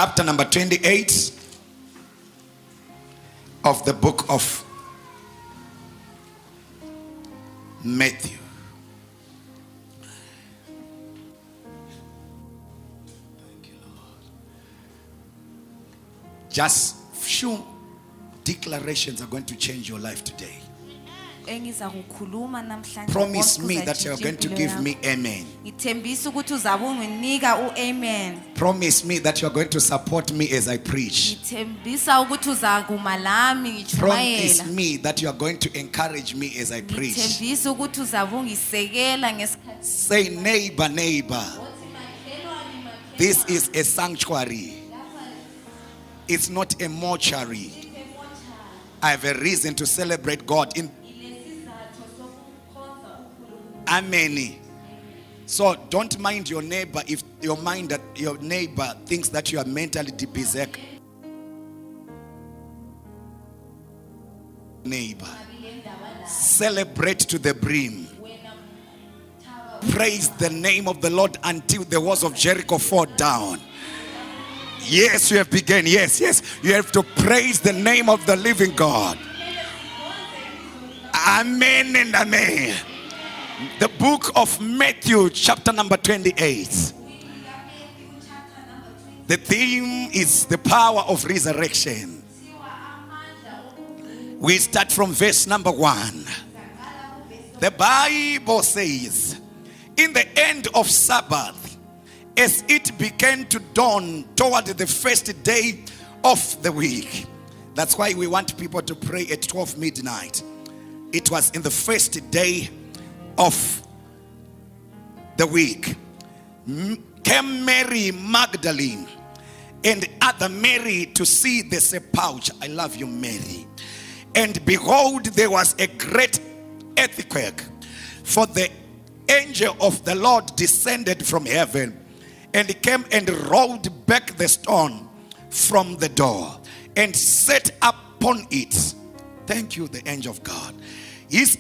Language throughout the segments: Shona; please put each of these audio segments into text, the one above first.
chapter number 28 of the book of Matthew. Thank you, Lord. Just few declarations are going to change your life today. Promise me that you are going to give me amen. Promise me that you are going to support me as I preach. Promise me that you are going to encourage me as I preach. Say, neighbor, neighbor, this is a sanctuary. It's not a mortuary. I have a reason to celebrate God in Amen. So don't mind your neighbor if your mind that your neighbor thinks that you are mentally depressed. Neighbor, celebrate to the brim. Praise the name of the Lord until the walls of Jericho fall down. Yes, you have begun. Yes, you have to praise the name of the living God. Amen and amen. The book of Matthew, chapter number 28. The theme is the power of resurrection. We start from verse number 1. The Bible says, in the end of Sabbath, as it began to dawn toward the first day of the week. That's why we want people to pray at 12 midnight. It was in the first day of the week. Came Mary Magdalene and other Mary to see the sepulchre. I love you, Mary. And behold, there was a great earthquake, for the angel of the Lord descended from heaven and came and rolled back the stone from the door and sat upon it. Thank you, the angel of God. His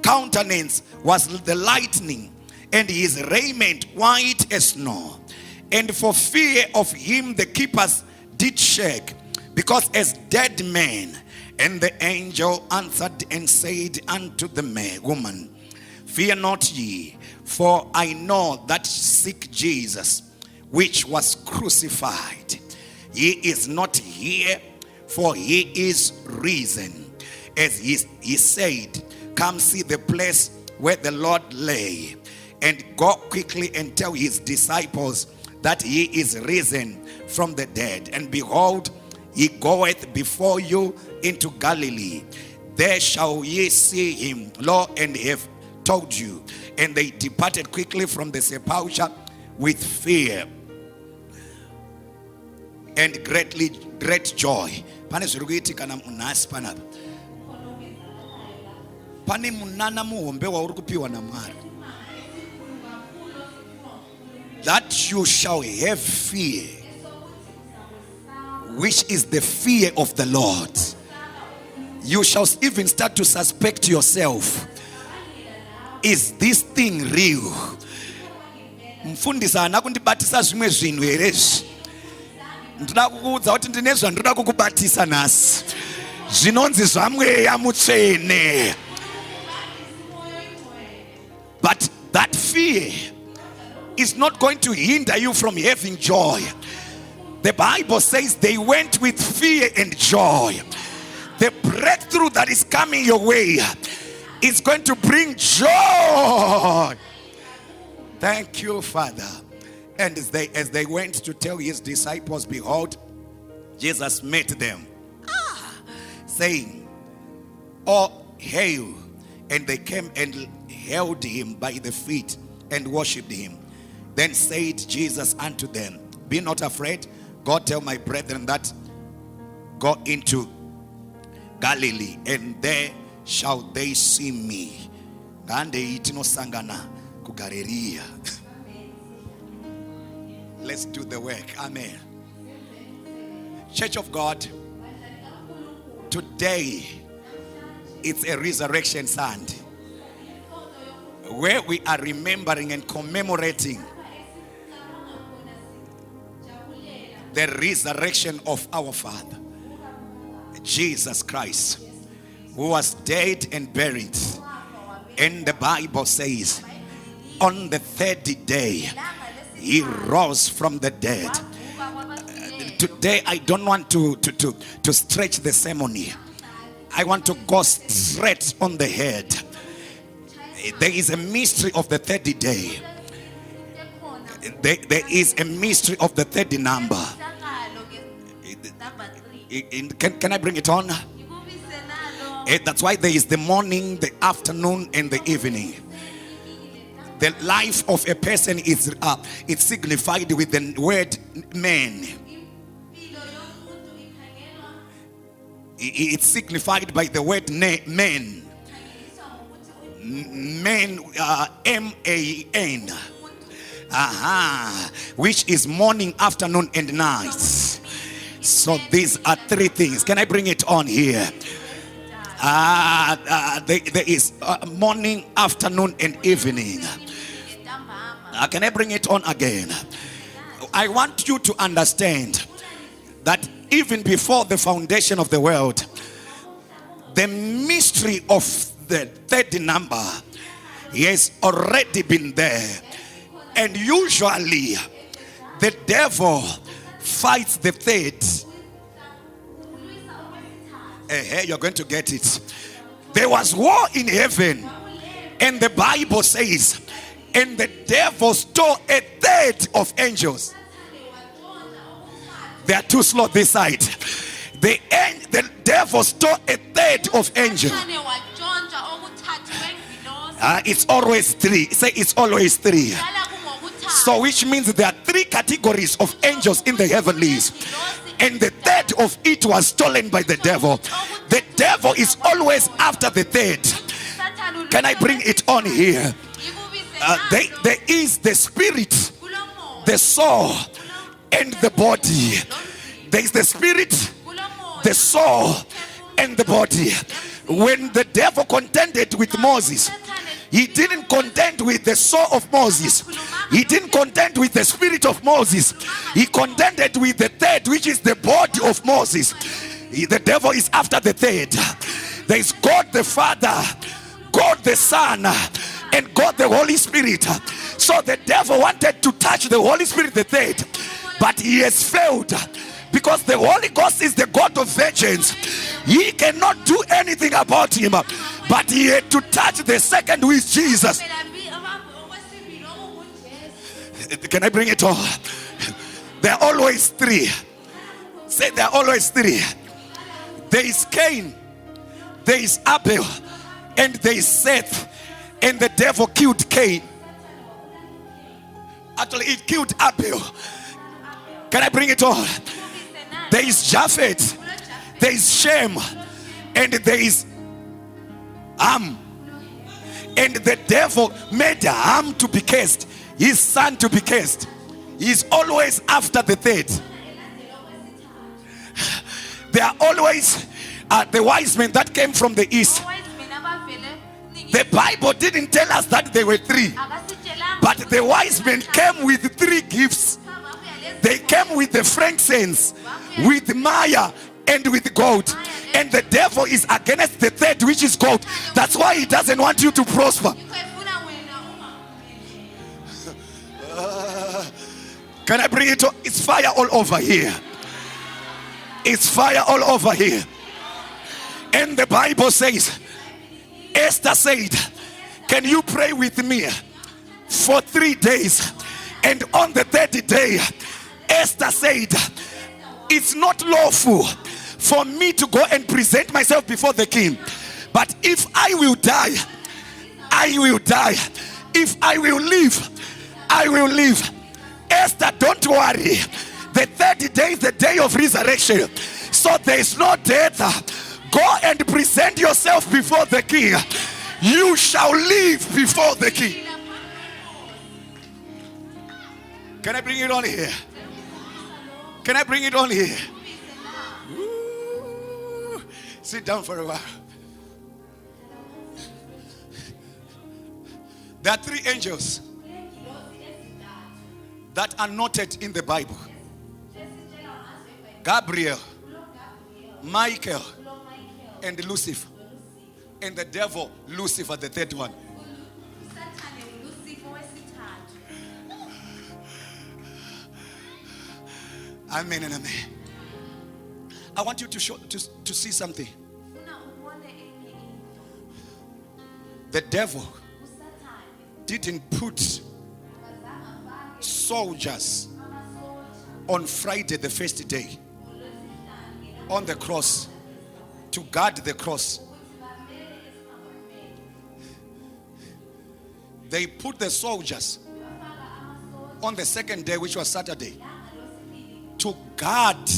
countenance was the lightning, and his raiment white as snow. And for fear of him the keepers did shake, because as dead men. And the angel answered and said unto the woman, fear not ye, for I know that seek Jesus, which was crucified. He is not here, for he is risen, as he said. Come see the place where the Lord lay, and go quickly and tell his disciples that he is risen from the dead. And behold, he goeth before you into Galilee. There shall ye see him. Lo, and have told you. And they departed quickly from the sepulchre with fear and great joy. Pane munana muhombe wauri kupiwa na Mwari. That you shall have fear, which is the fear of the Lord. You shall even start to suspect yourself. Is this thing real? Mfundisa anakundibatisa zvimwe zvinhu herezvi. Ndinoda kukuudza kuti ndine zvandoda kukubatisa nhasi. Zvinonzi zvamweya mutsvene. But that fear is not going to hinder you from having joy. The Bible says they went with fear and joy. The breakthrough that is coming your way is going to bring joy. Thank you, Father. And as they went to tell his disciples, behold, Jesus met them, saying, oh, hail. And they came and held him by the feet and worshipped him. Then said Jesus unto them, be not afraid. Go tell my brethren that go into Galilee, and there shall they see me. Let's do the work. Amen. Church of God, today it's a resurrection Sunday, where we are remembering and commemorating the resurrection of our Father, Jesus Christ, who was dead and buried. And the Bible says, on the third day, he rose from the dead. Today, I don't want to stretch the ceremony. I want to go straight on the head. There is a mystery of the 30 day. There is a mystery of the 30 number. Can I bring it on? That's why there is the morning, the afternoon, and the evening. The life of a person is it's signified with the word man. It's signified by the word man. Man, M-A-N. Which is morning, afternoon, and night. So these are three things. Can I bring it on here? There is morning, afternoon, and evening. Can I bring it on again? I want you to understand that even before the foundation of the world, the mystery of the third number has already been there. And usually the devil fights the third. You're going to get it. There was war in heaven, and the Bible says, and the devil stole a third of angels. They are too slow this side. The devil stole a third of angels. It's always three. Say it's always three. So which means there are three categories of angels in the heavenlies, and the third of it was stolen by the devil. The devil is always after the third. Can I bring it on here? There is the spirit, the soul, and the body. There is the spirit, the soul, and the body. When the devil contended with Moses, he didn't contend with the soul of Moses. He didn't contend with the spirit of Moses. He contended with the third, which is the body of Moses. The devil is after the third. There is God the Father, God the Son, and God the Holy Spirit. So the devil wanted to touch the Holy Spirit, the third, but he has failed, because the Holy Ghost is the God of vengeance. He cannot do anything about him, but he had to touch the second, who is Jesus. Can I bring it all? There are always three. Say there are always three. There is Cain, there is Abel, and there is Seth. And the devil killed Cain. Actually, it killed Abel. Can I bring it on? There is Japheth, there is Shem, and there is Ham. And the devil made Ham to be cursed, his son to be cursed. He's always after the third. There are always the wise men that came from the east. The Bible didn't tell us that there were three, but the wise men came with three gifts. They came with the frankincense, with myrrh, and with gold. And the devil is against the third, which is gold. That's why he doesn't want you to prosper. Can I bring it? It's fire all over here. It's fire all over here. And the Bible says, Esther said, can you pray with me for 3 days? And on the third day, Esther said, it's not lawful for me to go and present myself before the king, but if I will die, I will die. If I will live, I will live. Esther, don't worry. The 30 days, the day of resurrection, so there is no death. Go and present yourself before the king. You shall live before the king. Can I bring it on here? Can I bring it on here? Ooh. Sit down for a while. There are 3 angels that are noted in the Bible. Gabriel, Michael, and Lucifer. And the devil, Lucifer, the third one. Amen and amen. I want you to see something. The devil didn't put soldiers on Friday, the first day, on the cross to guard the cross. They put the soldiers on the second day, which was Saturday, to guard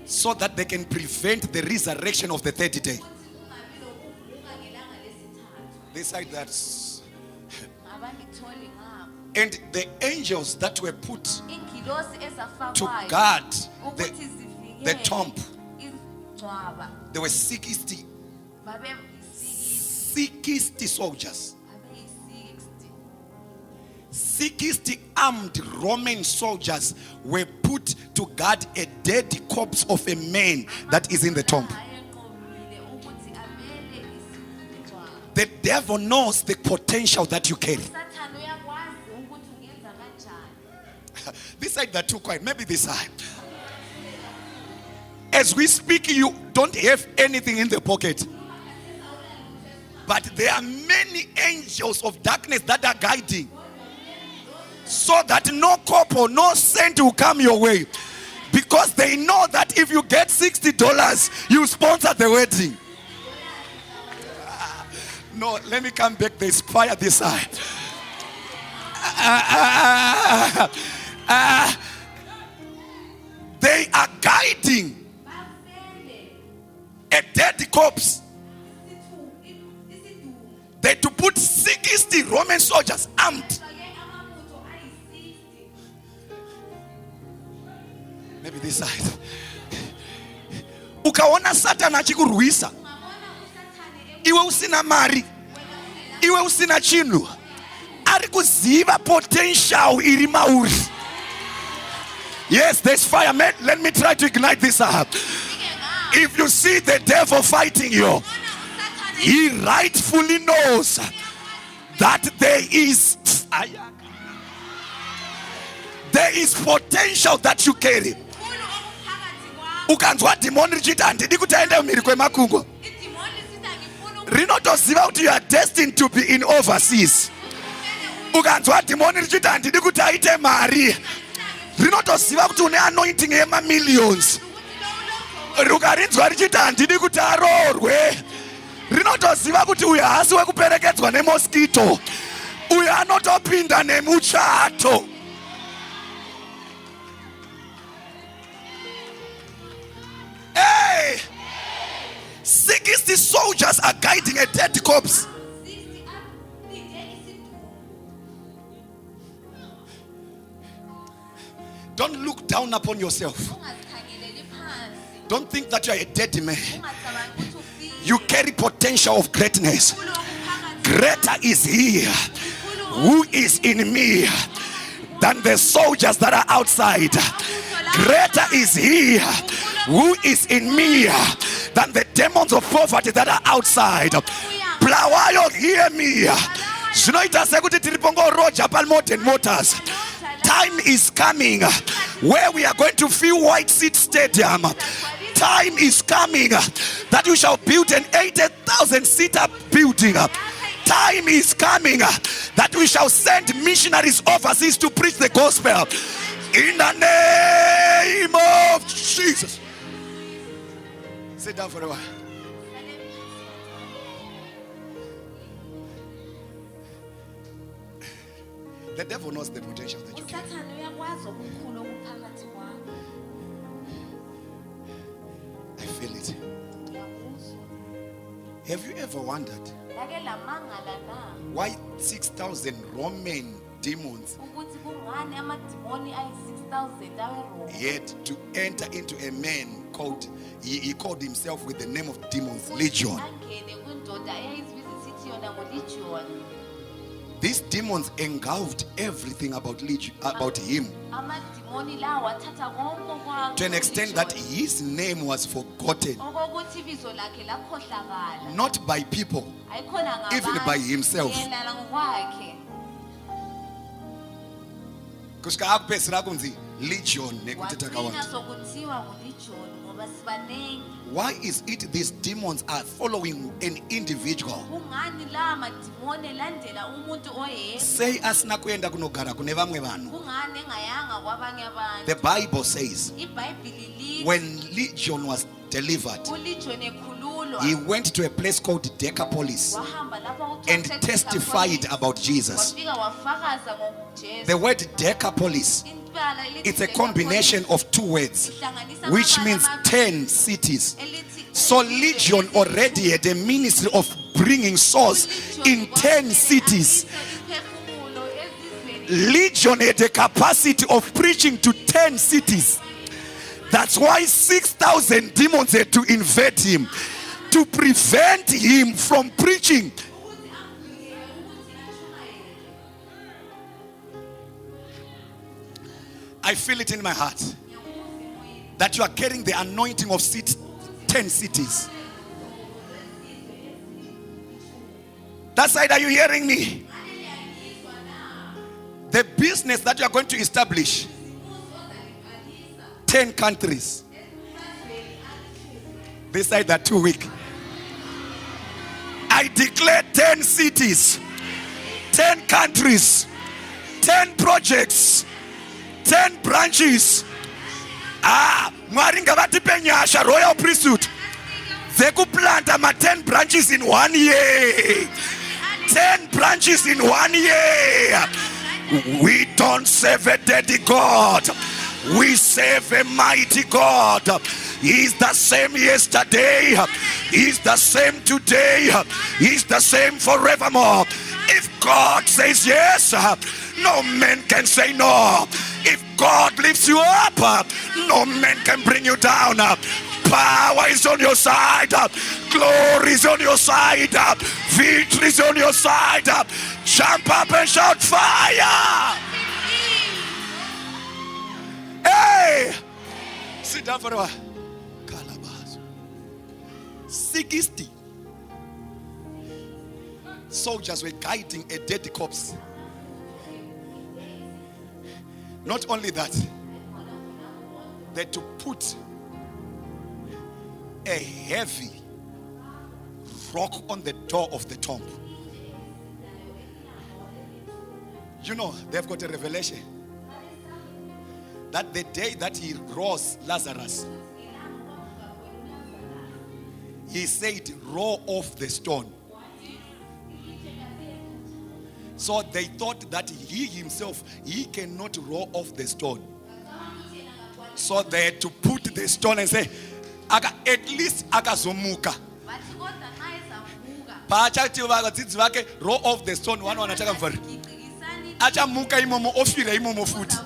so that they can prevent the resurrection of the third day. They said that. And the angels that were put to guard the tomb, there were 60 soldiers. 60 armed Roman soldiers were put to guard a dead corpse of a man that is in the tomb. The devil knows the potential that you carry. This side that too quiet, maybe this side. As we speak, you don't have anything in the pocket. But there are many angels of darkness that are guiding, so that no copper, no cent will come your way. Because they know that if you get $60, you sponsor the wedding. No, let me come back. There's fire this side. They are guiding a dead corpse. They to put 60 Roman soldiers armed. Maybe this side. Ukaona Satan achikurwisa. Iwe usina mari. Iwe usina chinhu. Ari kuziva potential iri mauri. Yes, there's fire. Let me try to ignite this up. If you see the devil fighting you, he rightfully knows that there is potential that you carry. Ukanzwa demoni richita handidi kutaenda mhiri kwemakungo. Rinotoziva kuti you are destined to be in overseas. Ukanzwa demoni richita handidi kutaite mari. Rinotoziva kuti une anointing yema millions. Ukarinzwa richita handidi kuti arorwe. Rinotoziva kuti uyu hasi wekuperekedzwa nemosquito. Uyu anotopinda nemuchato. Hey! 60 soldiers are guiding a dead corpse. Don't look down upon yourself. Don't think that you are a dead man. You carry potential of greatness. Greater is he who is in me than the soldiers that are outside. Greater is he who is in me than the demons of poverty that are outside. Plawayo, hear me. Motors. Time is coming where we are going to fill White Seat Stadium. Time is coming that you shall build an 80,000 seater building. Time is coming that we shall send missionaries overseas to preach the gospel. In the name of Jesus. Sit down for a while. The devil knows the potential that you carry. I feel it. Have you ever wondered why 6,000 Roman demons yet to enter into a man called, he called himself with the name of demons, Legion? These demons engulfed everything about him, to an extent that his name was forgotten, not by people, even by himself. Legion. Why is it these demons are following an individual? Say asina kuyenda kunogara kune vamwe vanhu. The Bible says when Legion was delivered, he went to a place called Decapolis and testified about Jesus. The word Decapolis, it's a combination of two words, which means 10 cities. So Legion already had a ministry of bringing souls in 10 cities. Legion had a capacity of preaching to 10 cities. That's why 6,000 demons had to invade him, to prevent him from preaching. I feel it in my heart that you are carrying the anointing of 10 cities. That side, are you hearing me? The business that you are going to establish, 10 countries. This side, are too weak. I declare 10 cities, 10 countries, 10 projects, 10 branches. Mwaringa vati penyasha royal priesthood. Zeku planta ma 10 branches in 1 year. 10 branches in 1 year. We don't serve a daddy God. We serve a mighty God. He's the same yesterday. He's the same today. He's the same forevermore. If God says yes, no man can say no. If God lifts you up, no man can bring you down. Power is on your side. Glory is on your side. Victory is on your side. Jump up and shout fire. Hey! Sit down for a while. 60 soldiers were guiding a dead corpse. Not only that, they had to put a heavy rock on the door of the tomb. You know, they've got a revelation that the day that he rose Lazarus, he said, roll off the stone. So they thought that he himself, he cannot roll off the stone. So they had to put the stone and say, at least akazomuka. Roll off the stone. One anataka mfari. Acha muka imomo ofire imomo futi.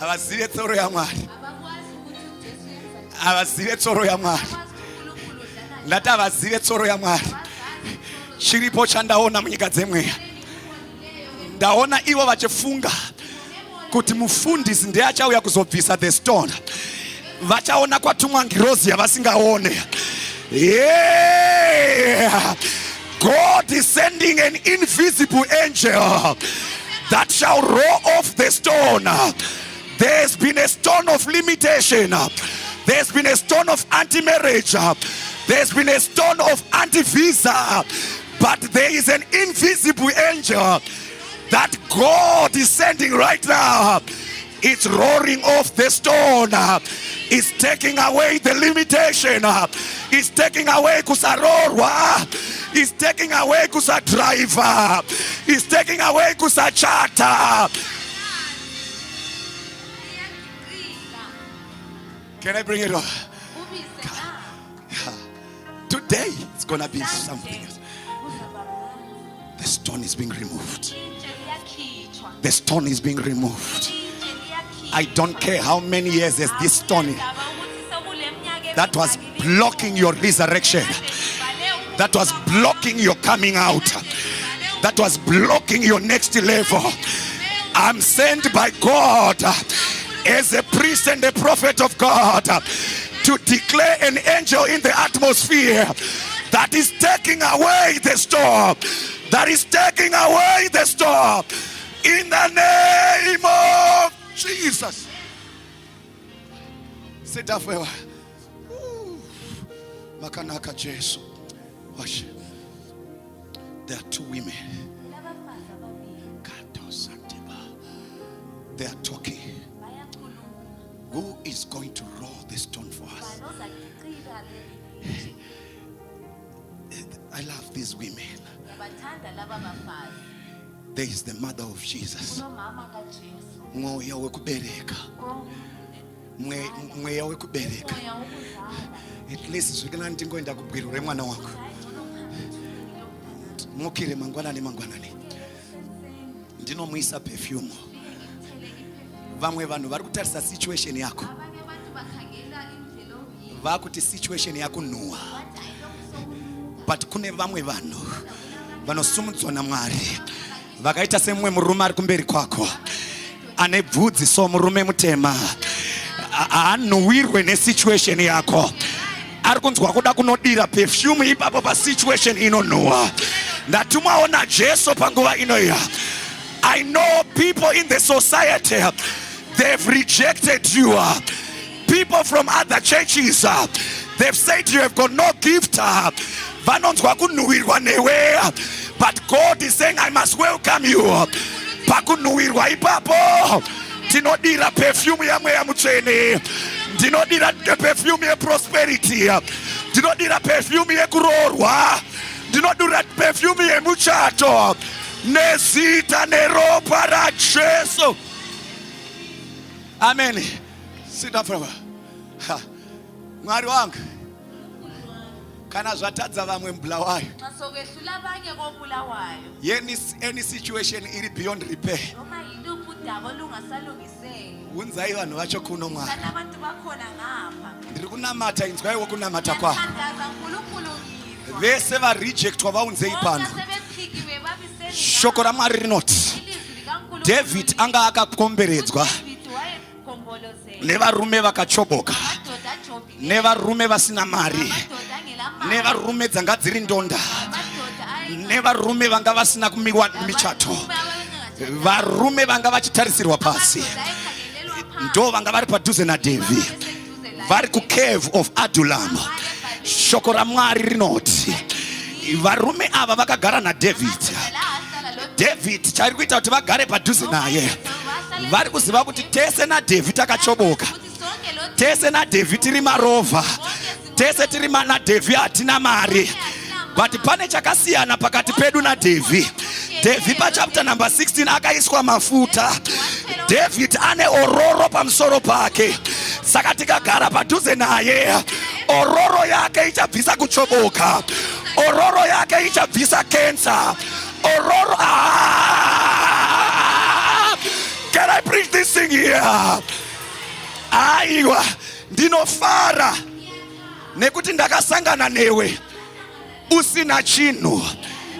Abazive tsoro ya Mwari. Abazive tsoro ya Mwari. Lata abazive tsoro ya Mwari. Chiripo chandaona munyika dzemweya. Ndaona ivo vachifunga kuti mufundisi ndiye achauya kuzobvisa the stone. Vachaona kwatumwa ngirozi yavasingaone. Yeah. God is sending an invisible angel that shall roll off the stone. There's been a stone of limitation. There's been a stone of anti-marriage. There's been a stone of anti-visa. But there is an invisible angel that God is sending right now. It's roaring off the stone. It's taking away the limitation. It's taking away kusarorwa. It's taking away kusa driver. It's taking away kusa charter. Can I bring it on? Today it's gonna be something. The stone is being removed. The stone is being removed. I don't care how many years there's this stone that was blocking your resurrection, that was blocking your coming out, that was blocking your next level. I'm sent by God as a priest and a prophet of God to declare an angel in the atmosphere that is taking away the storm. That is taking away the storm. In the name of Jesus. Sit down for a while. Makanaka Jesu. Watch. There are two women. They are talking. Who is going to roll the stone for us? I love these women. There is the mother of Jesus. Moya wekubereka. Moya wekubereka. At least zvekana ndingoenda kubwirire mwana wako. Mukire mangwanani. Ndinomuisa perfume. Vamwe vanhu vari kutarisa situation yako. Vakuti situation yako nhuwa. But kune vamwe vanhu vanosumudzwa naMwari. Vakaita semumwe murume ari kumberi kwako. Ane bvudzi so murume mutema. Anhuwirwe nesituation yako. Ari kunzwa kuda kunodira perfume ipapo pa situation inonhuwa. Ndatumaona Jesu panguva inoya. I know people in the society, they've rejected you. People from other churches, they've said you have got no gift. But God is saying, I must welcome you. Pakunuirwa ipapo. Dinodira perfume ya mwe ya muchene. Dinodira perfume ya prosperity. Dinodira perfume ya kurorwa. Dinodira perfume ya muchato. Nezita neropa ra Jesu. Amen. Sit down for a while. Mwari wangu. Kana zvatadza vamwe mbulawayo. Any situation iri beyond repair. Unzai vanhu vacho kuno Mwari. Ndiri kunamata inzwaiwo kunamata kwako. Vese va reject vaunzei pano. Shoko raMwari rinoti David anga akakomberedzwa nevarume vakachoboka, nevarume vasina mari, nevarume dzanga dziri ndonda, nevarume vanga vasina kumiwa michato, varume vanga vachitarisirwa pasi, ndo vanga vari padhuze naDhavhidhi, vari kucave of Adullam. Shoko raMwari rinoti varume ava vakagara naDhavhidhi. David chari kuita kuti vagare padhuze naye. Vari kuziva kuti tese naDhavhidhi takachoboka, tese naDhavhidhi tiri marova, tese tiri naDhavhidhi hatina mari. But pane chakasiyana pakati pedu naDhavhidhi. David pachapter number 16 akaiswa mafuta. David ane ororo pamusoro pake. Saka tikagara padhuze naye, ororo yake ichabvisa kuchoboka, ororo yake ichabvisa cancer, ororo. Can I preach this thing here? Aiwa, ndinofara nekuti ndakasangana newe usina chinhu.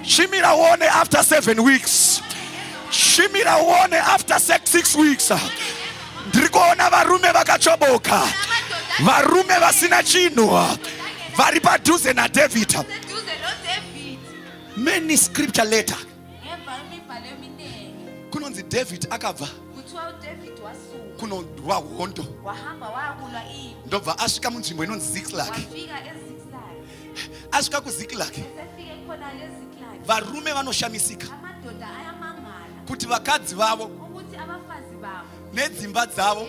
Shimira uone after 7 weeks. Shimira uone after 6 weeks. Ndikuona varume vakachoboka, varume vasina chinhu, vari padhuze naDhavhidhi. Many scripture later kunonzi David akabva kunondwa hondo, ndobva asvika munzvimbo inonzi Ziklag. Asvika kuZiklag, varume vanoshamisika kuti vakadzi vavo nedzimba dzavo,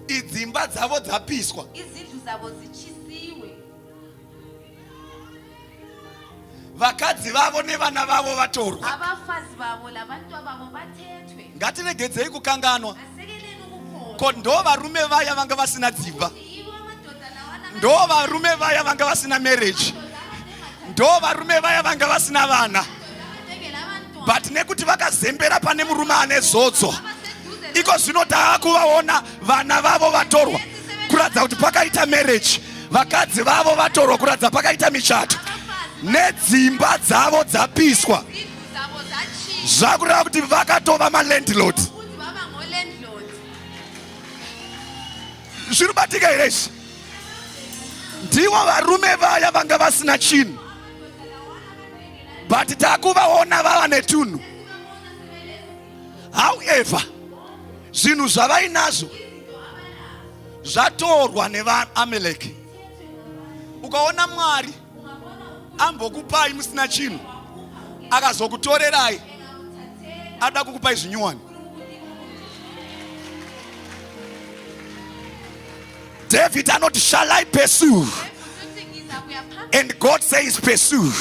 idzimba dzavo dzapiswa. Vakadzi vavo nevana vavo vatorwa. Ngatiregedzei kukanganwa. Ko ndo varume vaya vanga vasina dzimba, ndo varume vaya vanga vasina marriage, ndo varume vaya vanga vasina vana. But nekuti vakazembera pane murume ane zodzo, iko zvino taakuvaona vana vavo vatorwa kuradza kuti pakaita marriage, vakadzi vavo vatorwa kuradza pakaita michato, nedzimba dzavo dzapiswa. Zvakureva kuti vakatova malandlord. Zvinobatika here izvi? Ndivo varume vaya vanga vasina chinhu, but takuvaona vava netunhu. However, zvinhu zvavainazvo zvatorwa nevaAmeleki. Ukaona Mwari ambokupai musina chinhu, akazokutorerai ada kukupai zvinyuwani. David anoti, shall I pursue? And God says pursue.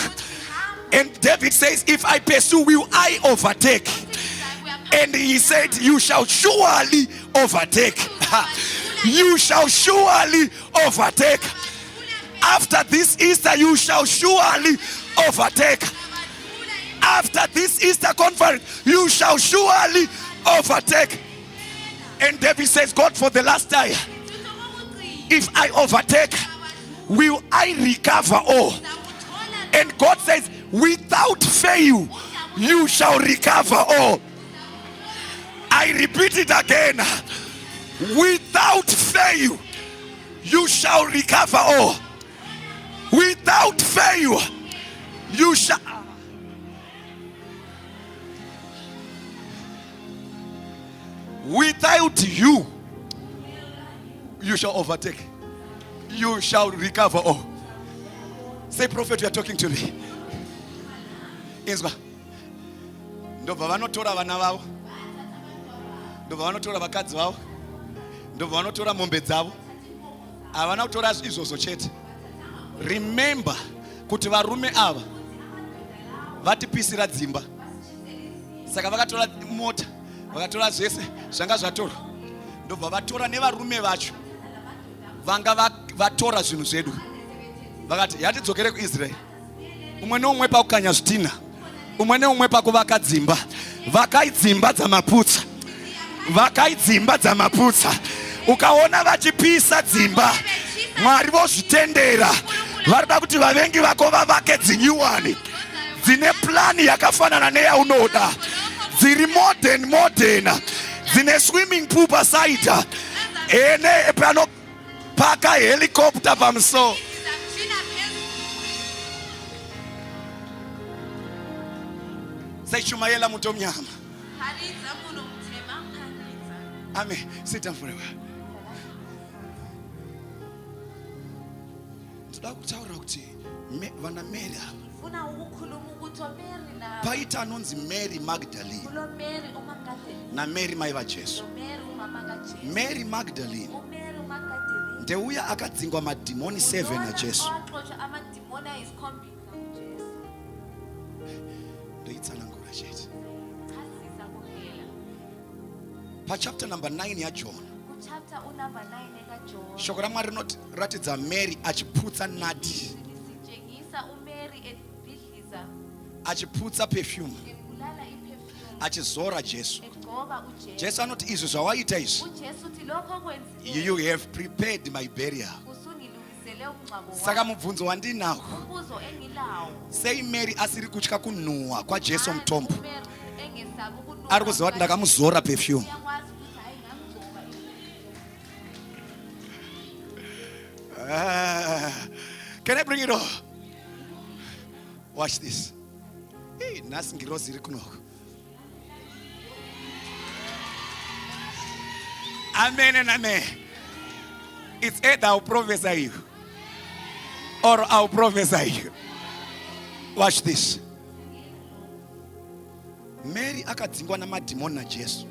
And David says, if I pursue, will I overtake? And he said, you shall surely overtake. You shall surely overtake. After this Easter, you shall surely overtake. After this Easter conference, you shall surely overtake. And David says, God, for the last time, if I overtake, will I recover all? And God says, without fail, you shall recover all. I repeat it again. Without fail, you shall recover all. Without fail, you shall. Without you, you shall overtake. You shall recover all. Say, prophet, you are talking to me. Izwa. Ndobva vanotora vana vavo. Ndobva vanotora vakadzi vavo. Ndobva vanotora mombe dzavo. Havana kutora izvozvo chete. Remember kuti varume ava vatipisira dzimba. Saka vakatora mota, vakatora zvese zvanga zvatorwa. Ndobva vatora nevarume vacho vanga vatora zvinhu zvedu. Vakati yatidzokere kuIsraeri. Umwe neumwe pakukanya zvitina, umwe neumwe pakuvaka dzimba. Vakai dzimba dzamaputsa, vakai dzimba dzamaputsa. Ukaona vachipisa dzimba, Mwari vozvitendera. Varida kuti vavengi vako vavake dzinyuwani dzine plani yakafanana neyaunoda, dziri modern, dzine swimming pool paside, ene panopaka helicopter pamusoro. Saichumayela muntu omnyama. Amen. Sit down for a while. Toda kutaura kuti vana Mary ava. Paita anonzi Mary Magdalene na Mary mai vaJesu. Mary Magdalene ndeuya akadzingwa madhimoni 7 naJesu. Ndoitsanangura chete. Chapter number 9 yaJohn. Shoko raMwari rinoratidza Mary achiputsa nadi, achiputsa perfume, achizora Jesu. Jesu anoti izvi zvawaita izvi, you have prepared my burial. Saka mubvunzo wandinawo, sei Mary asiri kutya kunhuhwa kwaJesu mutombo? Ari kuziva kuti ndakamuzora perfume. Can I bring it all? Watch this. Hey, nasi ngirozi iri kunoko. Amen and amen. It's either I'll prophesy you or I'll prophesy you. Watch this. Mary akadzingwa namadhimoni naJesu.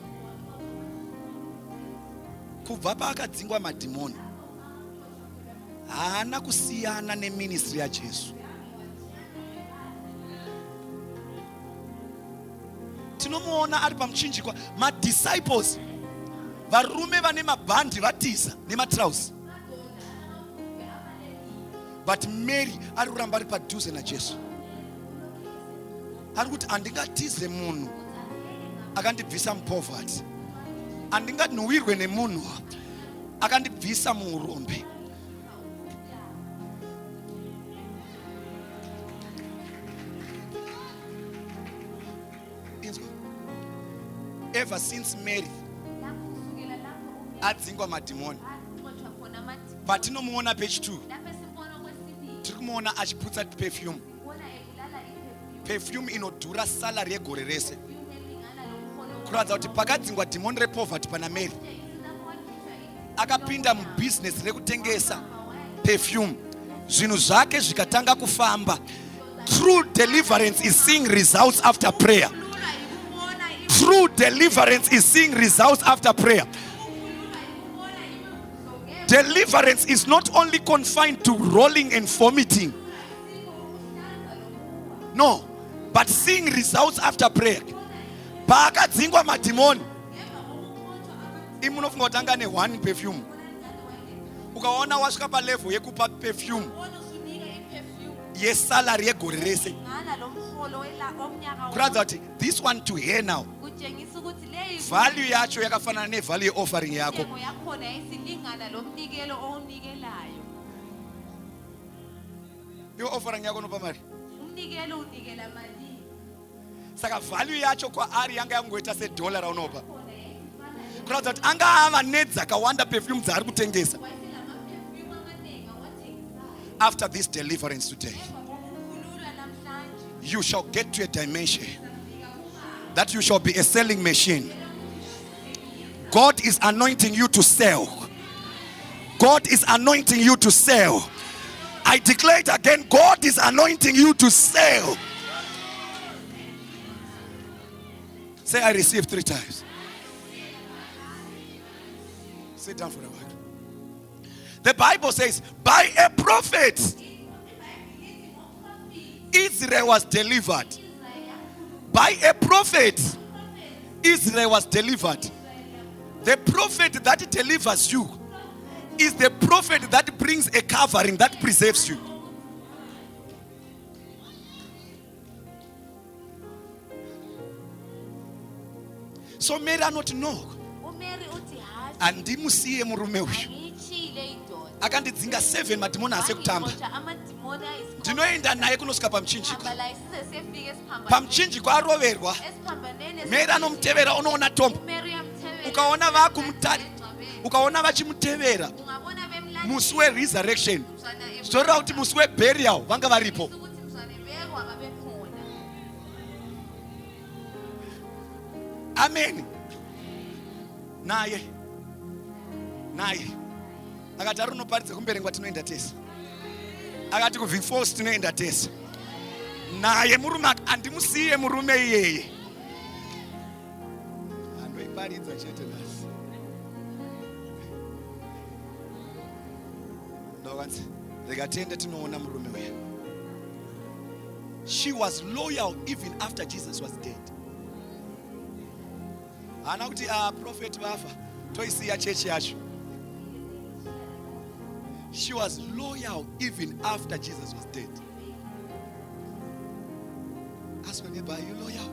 Kubva paakadzingwa madhimoni, haana kusiyana neministry yaJesu. Tinomuona ari pamuchinjikwa, madisciples varume vane mabhandi vatiza nematrausi, but Mary ari kuramba ari padhuze naJesu. Ari kuti handingatize munhu akandibvisa mupoverty, handinganhuhwirwe nemunhu akandibvisa muurombe. ever since Mary adzingwa madhimoni, patinomuona page 2 tiri kumuona achiputsa perfume. Perfume inodhura salary yegore rese, kuratidza kuti pakadzingwa dhimoni repoverty pana Mary, akapinda mubusiness rekutengesa perfume, zvinhu zvake zvikatanga kufamba. True deliverance is seeing results after prayer. True deliverance is seeing results after prayer. Deliverance is not only confined to rolling and vomiting. No, but seeing results after prayer. Pakadzingwa madhimoni, imunofunga kuti anga ne1 perfume, ukaona wasvika palevel yekupa perfume yesalary yegore rese, kuratidza kuti this one to her now value yacho yakafanana nevalue yeoffering yako. Your offering yako nopa mari, saka value yacho kwa ari yanga yangoita $1 raunopa, kuratidza kuti anga ava nedzakawanda perfume dzari kutengesa. After this deliverance today, you shall get to a dimension that you shall be a selling machine. God is anointing you to sell. God is anointing you to sell. I declare it again, God is anointing you to sell. Say, I received 3 times. Sit down for a while. The Bible says, by a prophet, Israel was delivered. By a prophet, Israel was delivered. The prophet that delivers you is the prophet that brings a covering that preserves you. So Mary not know. Andimusiye murume uyu akandidzinga 7 madhimoni ase kutamba. Ndinoenda naye kunosvika pamuchinjiko. Pamuchinjiko aroverwa, Mary anomutevera, unoona tombo. Ukaona vakumutari, ukaona vachimutevera musi weresurrection, zvitoreva kuti musi weburial vanga varipo. Amen. Naye akati ari unoparidza kumberengwa tinoenda tese, akati kuvic Falls tinoenda tese. Naye murume andimusiye murume iyeye, andoiparidza chete basi. Ndokanzi rekatende tinoona murume uya. She was loyal even after Jesus was dead. Hana kuti prophet vafa toisiya chechi yacho. She was loyal even after Jesus was dead. Ask your neighbor, are you loyal?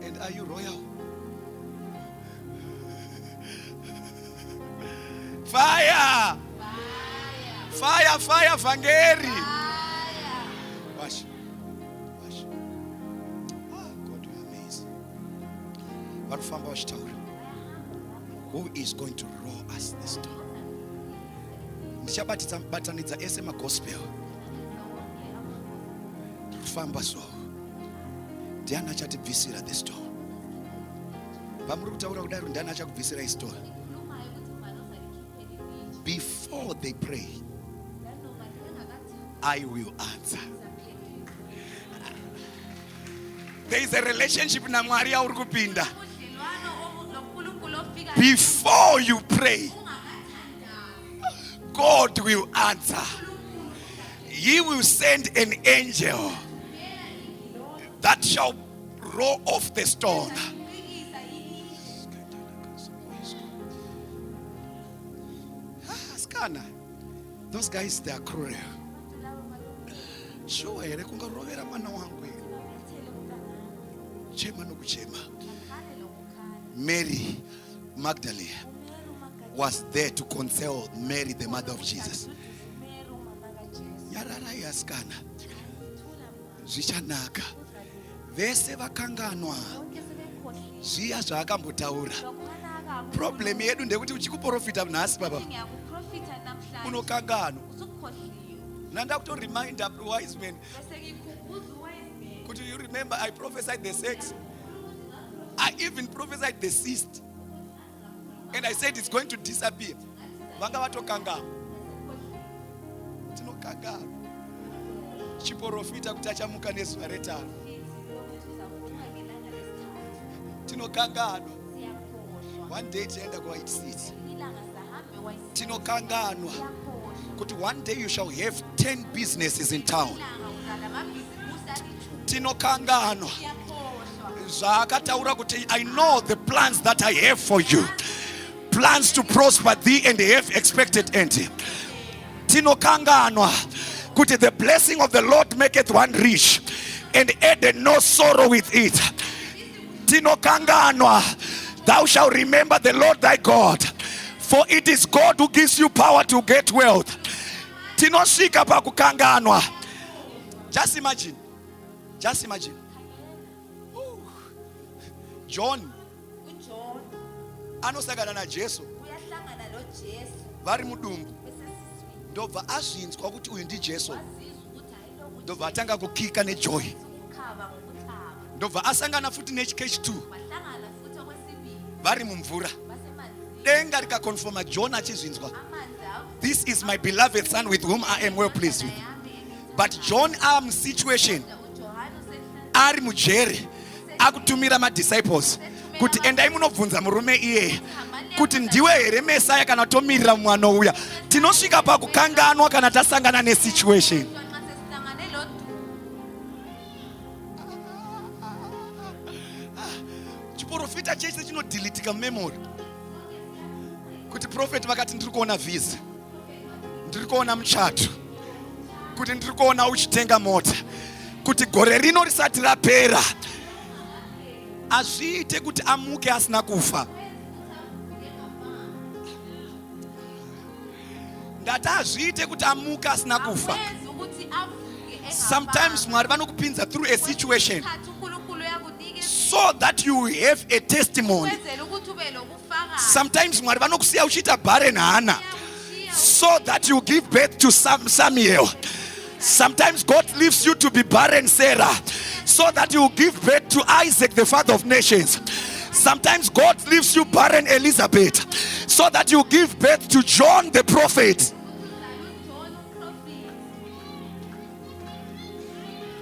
And are you royal? Fire! Fire, fire, Vangeri! Wash. God, you are amazing. Varufamba vachitaura. Who is going to roar us this storm? Ndichabatanidza ese magospel. Famba so. Ndiani achatibvisira this storm? Pamuri kutaura kudaro ndiani achakubvisira story? Before they pray, I will answer. There is a relationship na Mwari yauri kupinda. Before you pray, God will answer. He will send an angel that shall roll off the stone. Skana, those guys, they are cruel. Sure, rekunga rovera mwana wangu. Chema no kuchema. Mary Magdalene was there to console Mary, the mother of Jesus. Yarara yaskana. Zichanaka. Vese vakanganwa. zviya zvaakambotaura. Problem yedu ndekuti uchikuprofita nhasi baba unokanganwa. Nanda kuto remind up the wise men. Could you remember I prophesied the sex? I even prophesied the cyst. And I said it's going to disappear. Vanga vatokanga. Tinokanga. Chiprofita kutacha muka nezuva retano. Tinokanganwa. One day tienda kwa White City. Tinokanganwa. Kuti one day you shall have 10 businesses in town. Tinokanganwa. Zvakataura kuti I know the plans that I have for you. Plans to prosper thee and have expected end. Tinokanganwa. Kuti the blessing of the Lord maketh one rich and added no sorrow with it. Tinokanganwa. Thou shalt remember the Lord thy God, for it is God who gives you power to get wealth. Tinoshika pa kukanganwa. Just imagine. Just imagine. Ooh. John anosangana na Jesu vari mudumbu, ndobva azvinzwa kuti uyu ndi Jesu, ndobva atanga kukika nejoy, ndobva asangana futi nechikechi2 vari mumvura, denga rikakonfirma John achizvinzwa, this is my beloved son with whom I am well pleased with. But John situation ari mujeri akutumira madisciples kuti endai munobvunza murume iye kuti ndiwe here Mesaya kana tomirira mwana uya. Tinosvika pakukanganwa kana tasangana nesituation. Chiprofita chese chinodeletika memory. Kuti prophet vakati ndiri kuona visa, ndiri kuona muchato, kuti ndiri kuona uchitenga mota, kuti gore rino risati rapera. Azviite kuti amuke asina kufa. Ndati azviite kuti amuke asina kufa. Sometimes Mwari vanokupinza through a situation so that you have a testimony. Sometimes Mwari vanokusiya uchiita barren Hannah so that you give birth to Samuel. Sometimes God leaves you to be barren Sarah so that you give birth to Isaac, the father of nations. Sometimes God leaves you barren Elizabeth so that you give birth to John the prophet.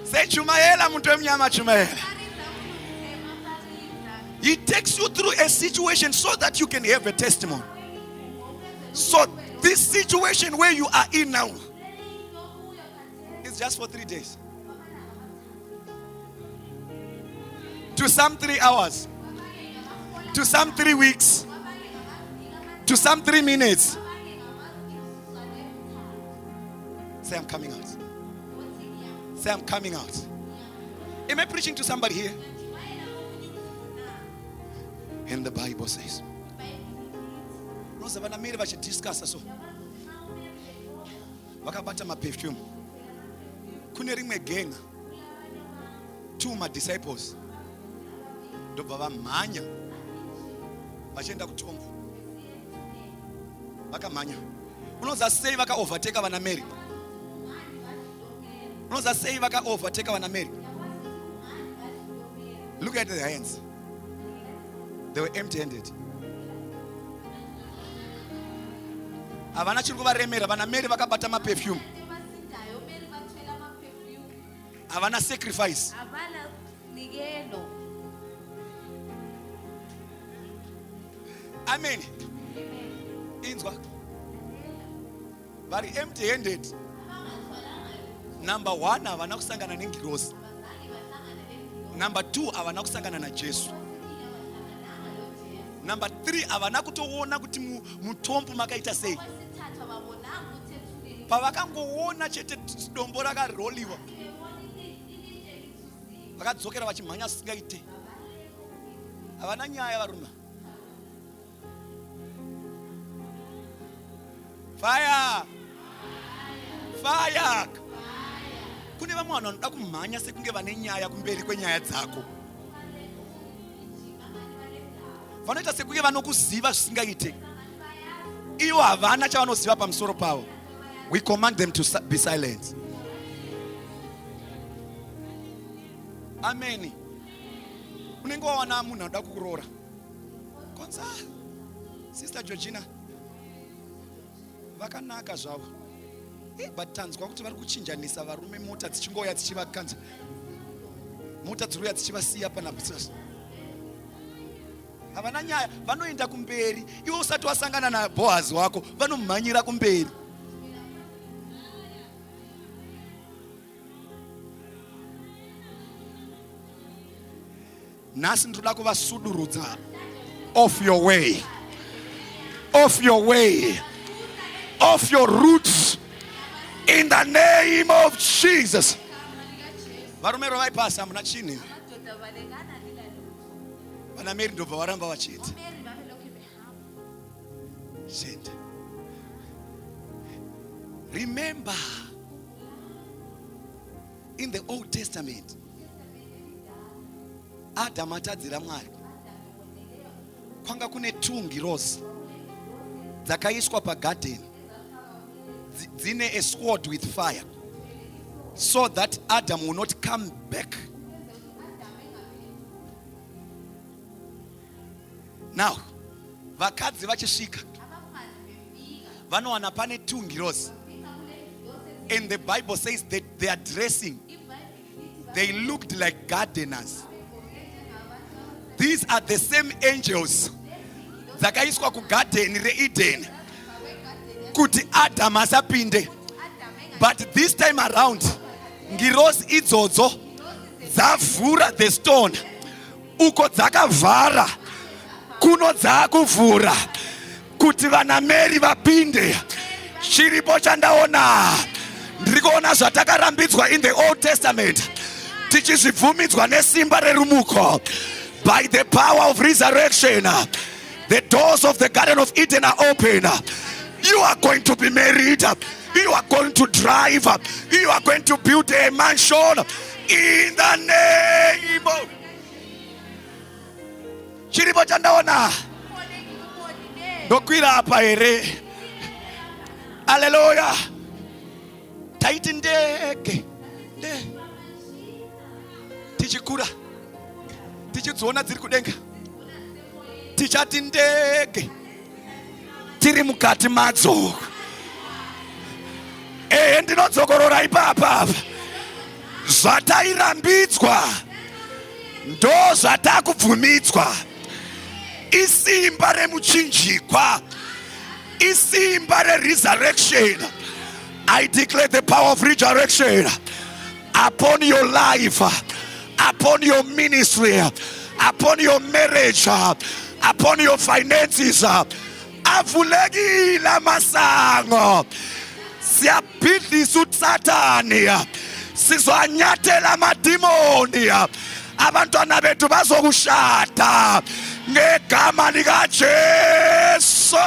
Say Chumaela muntu emnyama Chumaela. He takes you through a situation so that you can have a testimony. So this situation where you are in now is just for 3 days. To some 3 hours. To some 3 weeks. To some 3 minutes. Say I'm coming out. Say I'm coming out. Am I preaching to somebody here? And the Bible says, vanamiri vachidiscussa so vakabata maperfume. Kune rimwe gang 2 madisciples ndobva vamhanya vachienda kutombo, vakamhanya. Unoza sei vakaoverteka vanameri? Unoza sei vakaoverteka vanameri? Look at their hands. They were empty-handed. Havana chiri kuvaremera. Vanameri vakabata maperfume. Havana sacrifice. Amen. Inzwa. Vari empty-handed. Number 1, havana kusangana nengirozi. Number 2, havana kusangana na Jesu. Number 3, havana kutoona kuti mutombo makaita sei. Pavakangoona chete dombo rakaroliwa, vakadzokera vachimhanya singaite. Havana nyaya varume. Fire! Fire! Kune vamwe vanhu vanoda kumhanya sekunge vane nyaya kumberi kwenyaya dzako. vanoita sekuye vanokuziva zvisingaite. Ivo havana chavanoziva pamusoro pavo. We command them to be silent. Amen. Unenge wawana munhu anoda kukuroora. Konza Sister Georgina vakanaka zvavo. But tanzwa kuti vari kuchinjanisa varume mota dzichingoya dzichivakanza. Mota dziriuya dzichivasiya panapisa. Havana nyaya, vanoenda kumberi. Iwe usati wasangana naBoaz wako, vanomhanyira kumberi. Nhasi ndinoda kuvasudurudza. Off your way. Off your way. Off your roots. In the name of Jesus. Varume vaipasa muna chini. Vana Mary ndobva varamba vachiita. Remember, in the Old Testament, Adam atadzira Mwari. Kwanga kune tungi rose dzakaiswa pagarden, dzine a sword with fire, so that Adam will not come back. Now, vakadzi vachisvika vanowana pane tungi rose, and the Bible says that they are dressing, they looked like gardeners. These are the same angels dzakaiswa kugarden reEden kuti Adam asapinde. But this time around, ngirozi idzodzo dzavhura the stone, uko dzakavhara kuno dzakuvhura kuti vana Mary vapinde. Chiripo chandaona, ndikuona zvatakarambidzwa in the Old Testament, tichizvibvumidzwa nesimba rerumuko. By the power of resurrection, the doors of the Garden of Eden are open. You are going to be married. You are going to drive. You are going to build a mansion in the name of Chiripo chandaona. Ndokwira apa ere. Hallelujah. Taiti ndege. Tichikura. Tichidziona dziri kudenga. Tichati ndege. Tiri mukati madzo. Ndinodzokorora ipapa. Zvatairambidzwa ndo zvatakubvumidzwa. Isimba remuchinjikwa. Isimba reresurrection. I declare the power of resurrection upon your life, upon your ministry, upon your marriage, upon your finances. Avulekile masango. Siyabhidlisa uSathane. Sizonyathela amadimoni. Abantwana bethu bazokushada ngegama lika Jesu.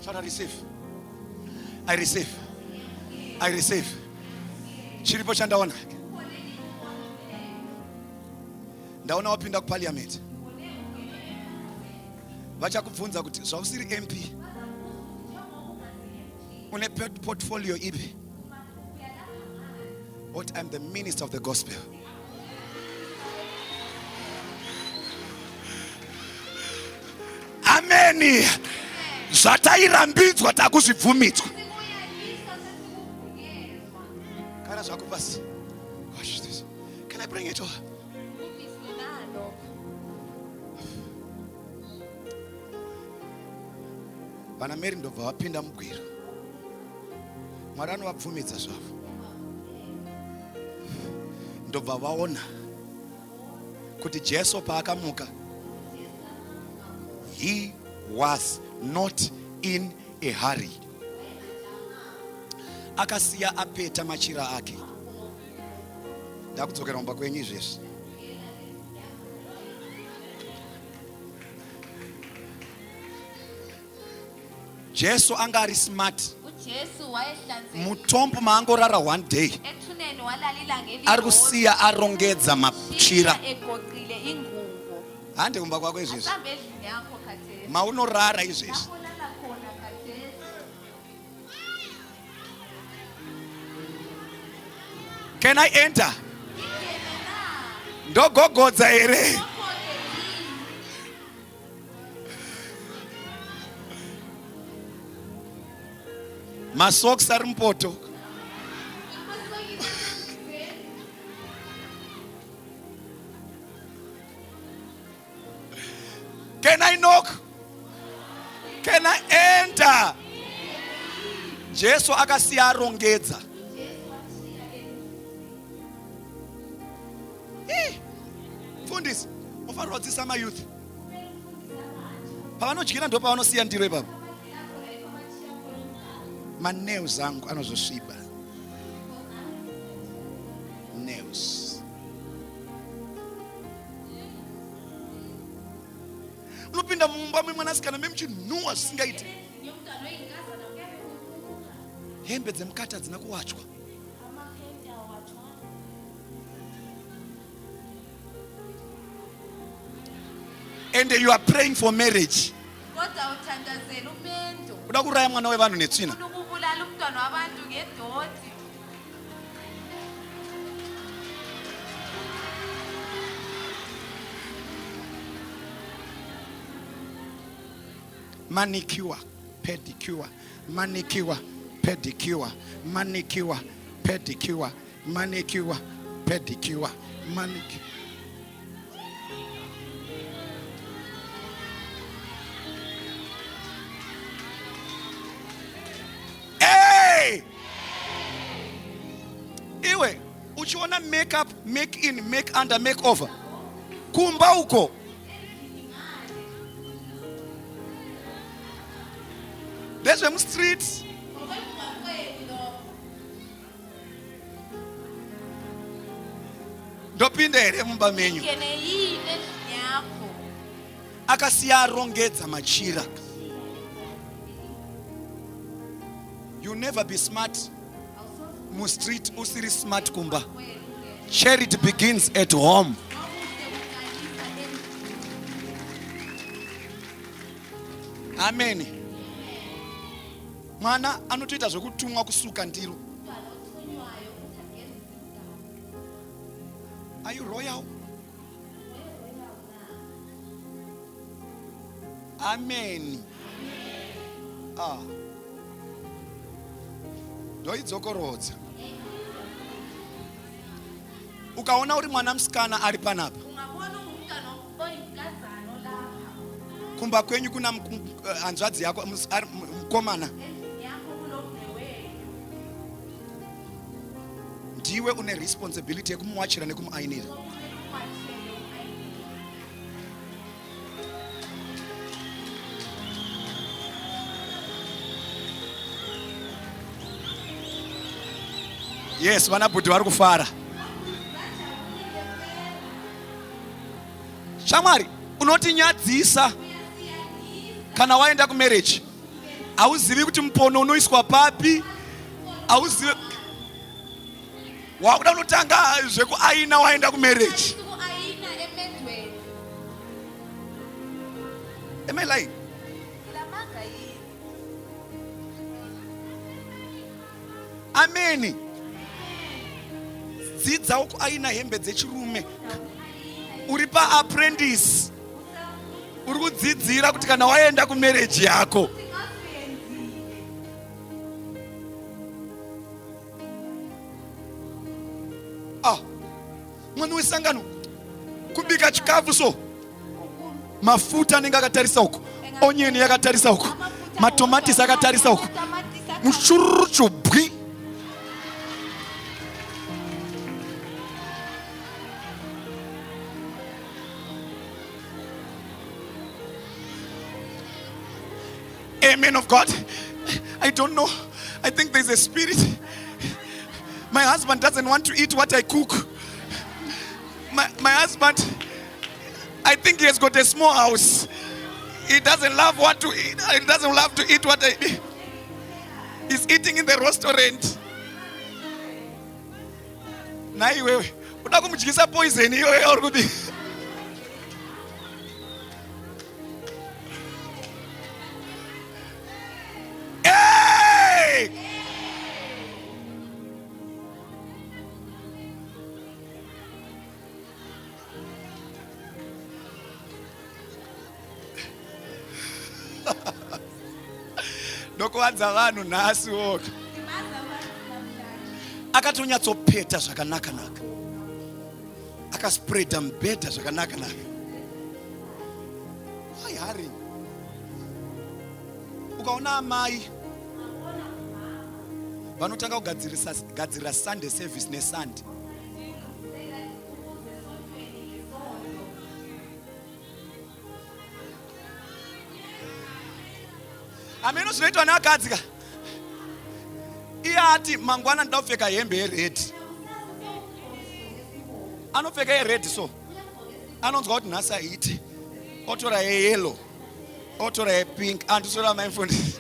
Shall I receive? I receive. I receive. Chiripo chandaona. Ndaona wapinda ku parliament. Vachakubvunza kuti zvausiri MP. Une portfolio ipi? But I'm the minister of the gospel. Amen. Zvatairambidzwa takuzvibvumidzwa. Kana zvakupasi. Watch this. Can I bring it over? Vana Mary ndobva vapinda mugwiro. Mwari anovabvumidza zvavo. Ndobva vaona kuti Jesu paakamuka, he was not in a hurry. Akasiya apeta machira ake. Ndakudzokera mumba kwenyu izvezvi. Jesu anga ari smart. mutombo maangorara one day ari kusiya arongedza machira. Hande kumba kwako izvezvi maunorara izvezvi. Can I enter? Ndogogodza here. Masocks ari mpoto. Can I knock? Can I enter? Jesu akasiya arongedza. Fundisi, ufanira kudzidzisa mayouth. Pavanodyira ndo pavanosiya ndiro ipapo. Nails angu anozosviba. Nails. Unopinda mumba memwanasikana memuchinhuwa zvisingaiti. Hembe dzemukati hadzina kuwachwa. And you are praying for marriage. Uda kuraya mwana wevanhu netsvina. Manicure, pedicure, manicure, pedicure, manicure, pedicure, manicure, pedicure, manicure. Iwe uchiona make up, make in, make under, make over. Kumba uko. There's some streets. Ndopinde here mumba menyu. Akasiya arongedza machira. You never be smart. Mu street usiri smart kumba. Charity begins at home. Amen. Mwana anotoita zvokutumwa kusuka ndiro. Are you royal? Amen. Ndoidzokorodza. Ukaona uri mwana musikana ari panapa. Kumba kwenyu kuna hanzvadzi yako mukomana. Ndiwe une responsibility yekumuwachira nekumuainira. Yes, vana bhuti vari kufara. Shamwari, unotinyadzisa kana waenda kumarriage. Hauzivi kuti mupono unoiswa papi. Hauzivi. Wakuda unotanga zvekuaina waenda kumarriage. Am I lying? Amen. Dzidza ukuaina hembe dzechirume. Uri pa apprentice. Uri kudzidzira kuti kana waenda kumarriage yako. Mwana wesangano kubika chikafu so mafuta anenge akatarisa uko, onion yakatarisa uko, matomatisi akatarisa uko, muchuruchu bwi. Amen of God. I don't know. I think there's a spirit. My husband doesn't want to eat what I cook. My husband, I think he has got a small house. He doesn't love what to eat. He doesn't love to eat what I eat. is eating in the restaurant. Na iwewe uda kumudyisa poison iyoyo uri kuti hey! Ndokuwadza vanhu nhasi woka akatonyatsopheta zvakanaka-naka, akaspreada mubhedha zvakanaka-naka. Why hurry? Ukaona amai vanotanga kugadzirira Sunday service neSunday. Ameno zvinoitwa neakadzi ka. Iye ati mangwana ndoda kupfeka hembe yered. Anopfeka yered so. Anonzwa kuti nhasi aiti. Otora yeyellow. Otora yepink. Andisora maifundisi.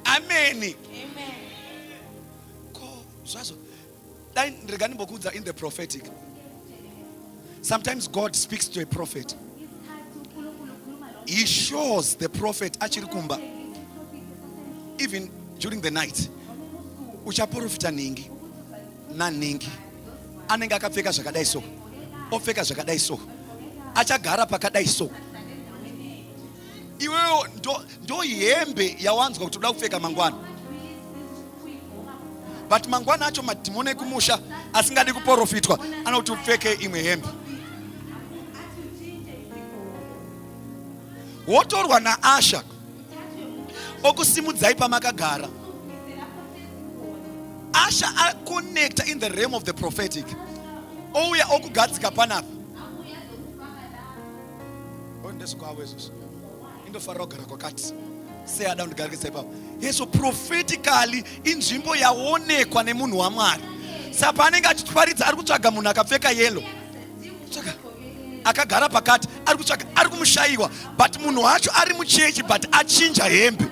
Amen. Ko zvazo. Dai ndiriganimbokuudza in the prophetic. Sometimes God speaks to a prophet. He shows the prophet achiri kumba. Even during the night. Uchaprofita ningi. Na ningi. Anenge akapfeka zvakadai so. Opfeka zvakadai so. Achagara pakadai so. Iwewe ndo hembe yawanzwa kuti uda kupfeka mangwana. But mangwana acho madhimoni ekumusha asingadi kuprofitwa anoti upfeke imwe hembe. Wotorwa naAsha okusimudzai pamakagara. Asha aconnecta in the realm of the prophetic. Ouya okugadzika panapa. Ondesukwawezo. Indofarwa kugara kwakati. Seada undigarikisa ipapo. Yeso prophetically inzvimbo yaonekwa nemunhu waMwari. Saka anenge achitwaridza ari kutsvaga munhu akapfeka yellow. Akagara pakati ari kutsvaga ari kumushayiwa, but munhu wacho ari muchechi but achinja hembe.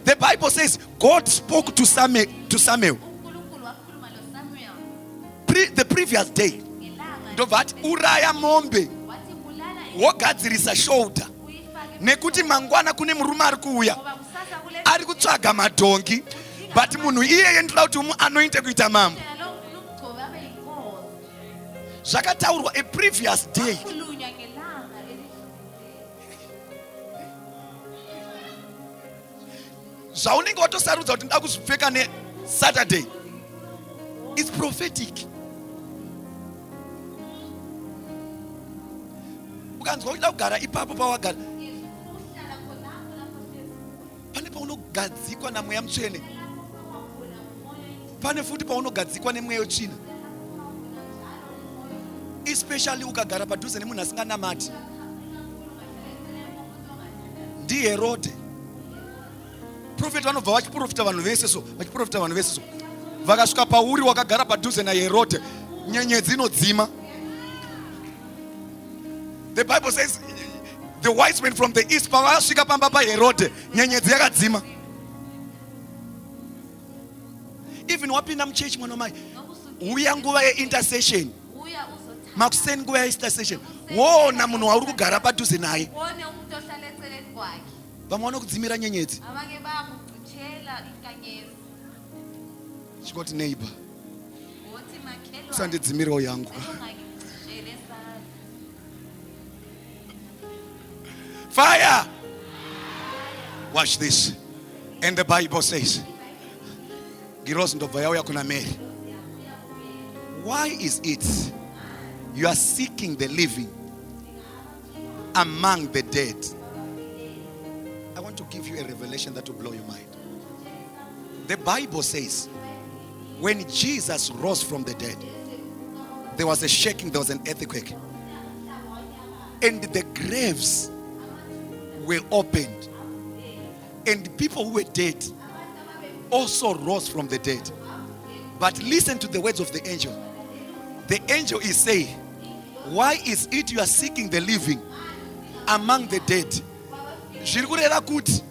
The Bible says God spoke to Samuel. The previous day. Ndovati uraya mombe wogadzirisa shoulder. Nekuti mangwana kune murume ari kuuya. Ari kutsvaga madhongi, but munhu iyeye ndoda kuti anoite kuita mambo. Zvakataurwa a previous day. Zvaunenge watosarudza kuti ndoda kuzvipfeka neSaturday. It's prophetic. Ukanzwa uchida kugara ipapo pawagara. Pane paunogadzikwa namweya mutsvene. Pane futi paunogadzikwa nemweya wetsvina. Especially ukagara padhuze nemunhu asinganamati. NdiHerodhe. Prophet vanobva vachiprofita vanhu vese so, vachiprofita vanhu vese so. Vakasvika pauri wakagara padhuze naHerodhe, nyenyedzi inodzima. The Bible says the wise men from the east pavasvika pamba paHerodhe, nyenyedzi yakadzima. Even wapinda muchechi mwana mai, uya nguva yeintercession. Makuseni nguva yeintercession. Wona munhu wauri kugara padhuze naye. Vamwe vanokudzimira nyenyedzi. Chikoti neighbor. Usandidzimirawo yangu. Fire! Watch this. And the Bible says, why is it you are seeking the living among the dead? I want to give you a revelation that will blow your mind. The Bible says, when Jesus rose from the dead, there was a shaking, there was an earthquake. And the graves were opened. And the people who were dead also rose from the dead. But listen to the words of the angel. The angel is saying, why is it you are seeking the living among the dead? Zviri kureva kuti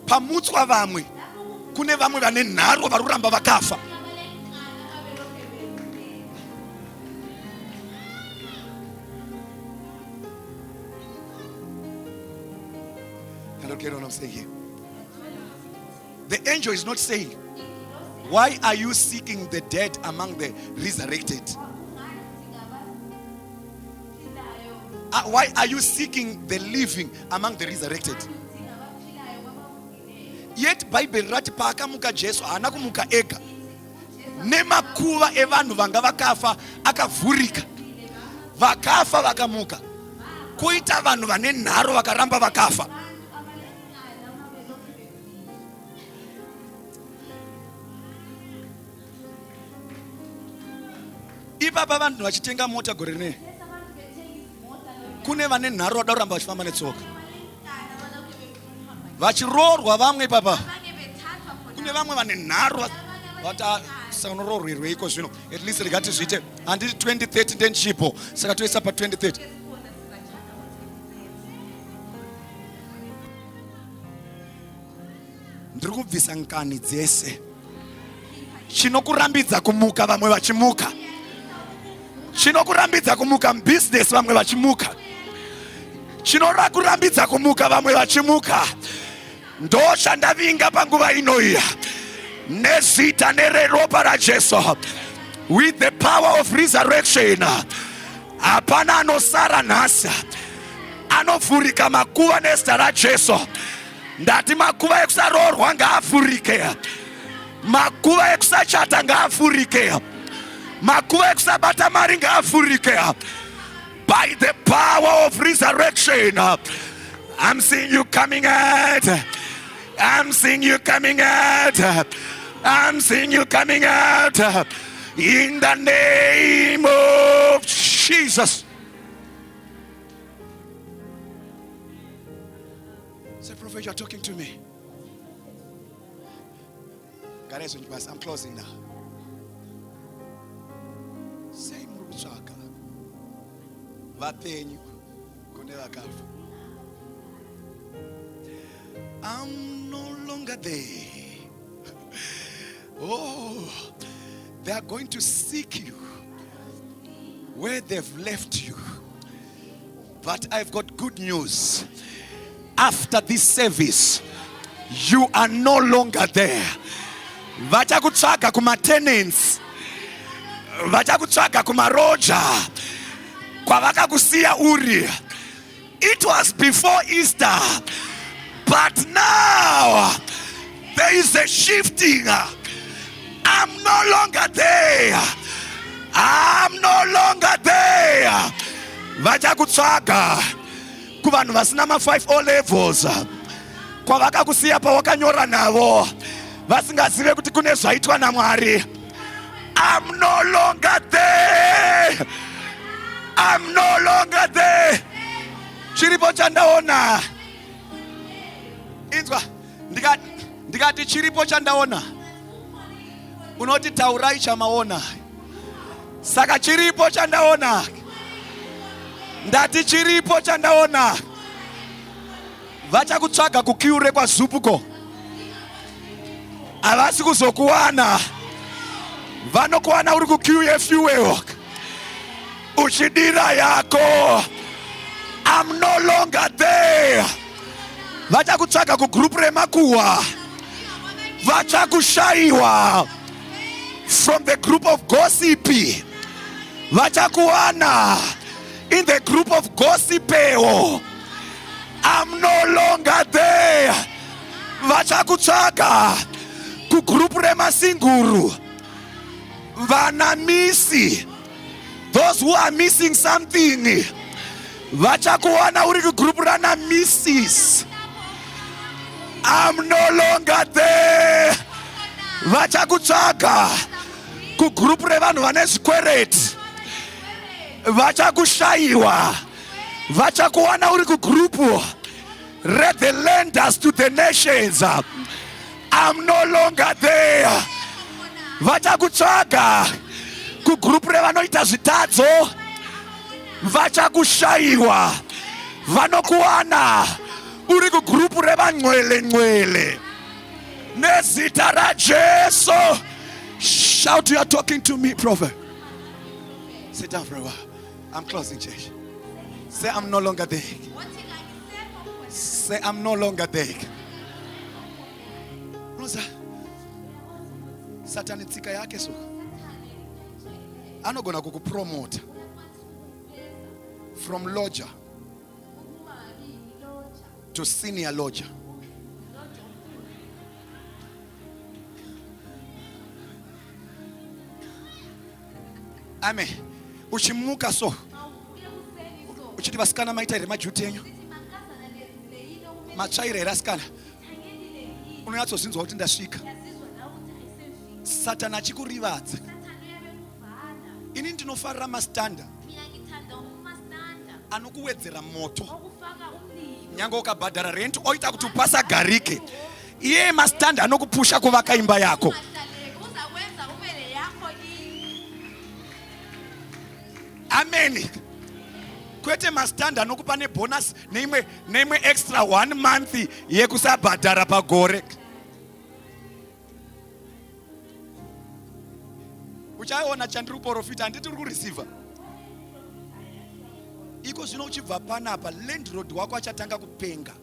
pamutswa vamwe kune vamwe vane nharo vari kuramba vakafa. Get what I'm saying here. The angel is not saying, why are you seeking the dead among the resurrected? Why are you seeking the living among the resurrected? Yet Bible rati paakamuka Jesu haana kumuka ega. Nemakuva evanhu vanga vakafa akavhurika. Vakafa vakamuka. Kuita vanhu vane nharo vakaramba vakafa. Ipapa vanhu vachitenga mota gore ne. Kune vane nharo vada kuramba vachifamba netsoka. Vachiroorwa vamwe papa. Kune vamwe vane nharo vata sanororwerwe iko zvino. At least regati zvite handiti 2030 then chipo. Saka toisa pa 2030. Ndiri kubvisa nkani dzese. Chinokurambidza kumuka vamwe vachimuka. Chinokurambidza kumuka business vamwe vachimuka. Chinokurambidza kumuka vamwe vachimuka. Ndo chandavinga panguva inoiya. Nezita nereropa raJesu. With the power of resurrection. Hapana anosara nhasi. Anovhurika makuva nezita raJesu. Ndati makuva ekusaroorwa ngaavhurike. Makuva ekusachata ngaavhurike. Makuva ekusabata mari ngaavhurike. By the power of resurrection. I'm seeing you coming out. I'm seeing you coming out. I'm seeing you coming out. In the name of Jesus. Say, Prophet, you're talking to me. I'm closing now. Say, Muruchaka. Vatenyu. Kuneva kalfa. I'm no longer there. Oh, they are going to seek you where they've left you. But I've got good news. After this service, you are no longer there. Vachakutsvaga kuma tenants. Vachakutsvaga kuma roja. Kwavakakusiya uri. It was before Easter. But now, there is a shifting. I'm no longer there. I'm no longer there. Vachakutsvaga kuvanhu vasina ma 5 O levels. Kwavakakusiya pawakanyora navo. Vasingazive kuti kune zvaitwa naMwari. I'm no longer there. I'm no longer there. Chiripo chandaona. Inzwa, ndikati chiripo chandaona. Unoti taurai chamaona. Saka chiripo chandaona. Ndati chiripo chandaona. Vachakutsvaga kukiure kwa zupuko. Avasi kuzokuwana. Vanokuwana uri kukiuye fuel. Uchidira yako. I'm no longer there. Vachakutsvaga kugroup remakuwa. Vachakushaiwa from the group of gossipy. Vachakuwana in the group of gossipeo. I'm no longer there. Vachakutsvaga kugroup remasinguru. Vanamisi. Those who are missing something. Vachakuwana uri kugroup rana misses. I'm no longer there. Vachakutsvaga kugroup revanhu vane zvikwereti. Vachakushaiwa. Vachakuwana uri kugroup read the lenders to the nations. I'm no longer there. vachakutsvaga kugrupu revanoita zvitadzo, vachakushaiwa, vanokuwana uri kugrupu revan'wele nezita raJesu. Shout, you are talking to me, prophet. Sit down for a while. I'm closing, church. Say, I'm no longer there. Say, I'm no longer there. Satan tsika yake so anogona kukupromota from lodger to senior lodger. Amen. Uchimuka so uchiti vasikana maita here majuti enyu matsvaira here asikana unonyatsozinzwa kuti ndasvika. Satani achikurivadza. Ini ndinofarira mastanda anokuwedzera moto. Nyange ukabhadhara rent oita kuti upasagarike, iye mastanda anokupusha kuvaka imba yako. Amen. Kwete mastanda anokupa nebonus neimwe extra 1 month yekusabhadhara pagore. Uchaona chandiri kuprofita handiti uri kureceiva. Iko zvino uchibva panapa landlord wako achatanga kupenga.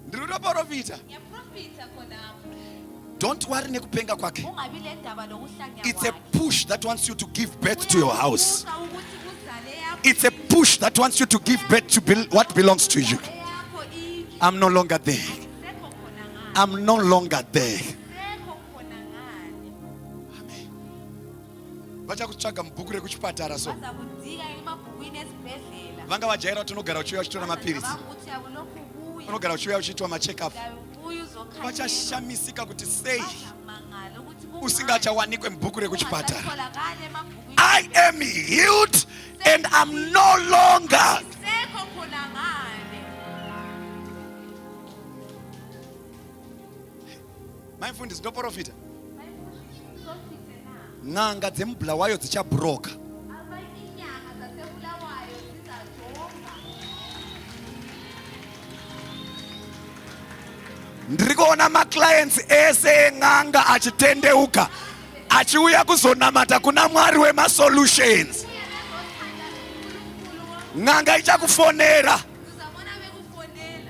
Ndiri kuprofita. Don't worry nekupenga kwake. It's a push that wants you to give birth to your house. It's a push that wants you to give birth to what belongs to you. I'm no longer there. I'm no longer there. Amen. Vachakutsvaga mubhuku rekuchipatara so. Vanga vajaira kuti unogara uchiuya uchitora mapirisi. Unogara uchiuya uchiitwa macheck-up. Vachashamisika kuti sei usingachawanikwe mubhuku rekuchipatara. I am healed and I'm no longer. Maifundisi ndoprofita. N'anga dzemubhulawayo dzichabhuroka. Ndiri kuona maclients ese eng'anga achitendeuka achiuya kuzonamata kuna Mwari wemasolutions. N'anga ichakufonera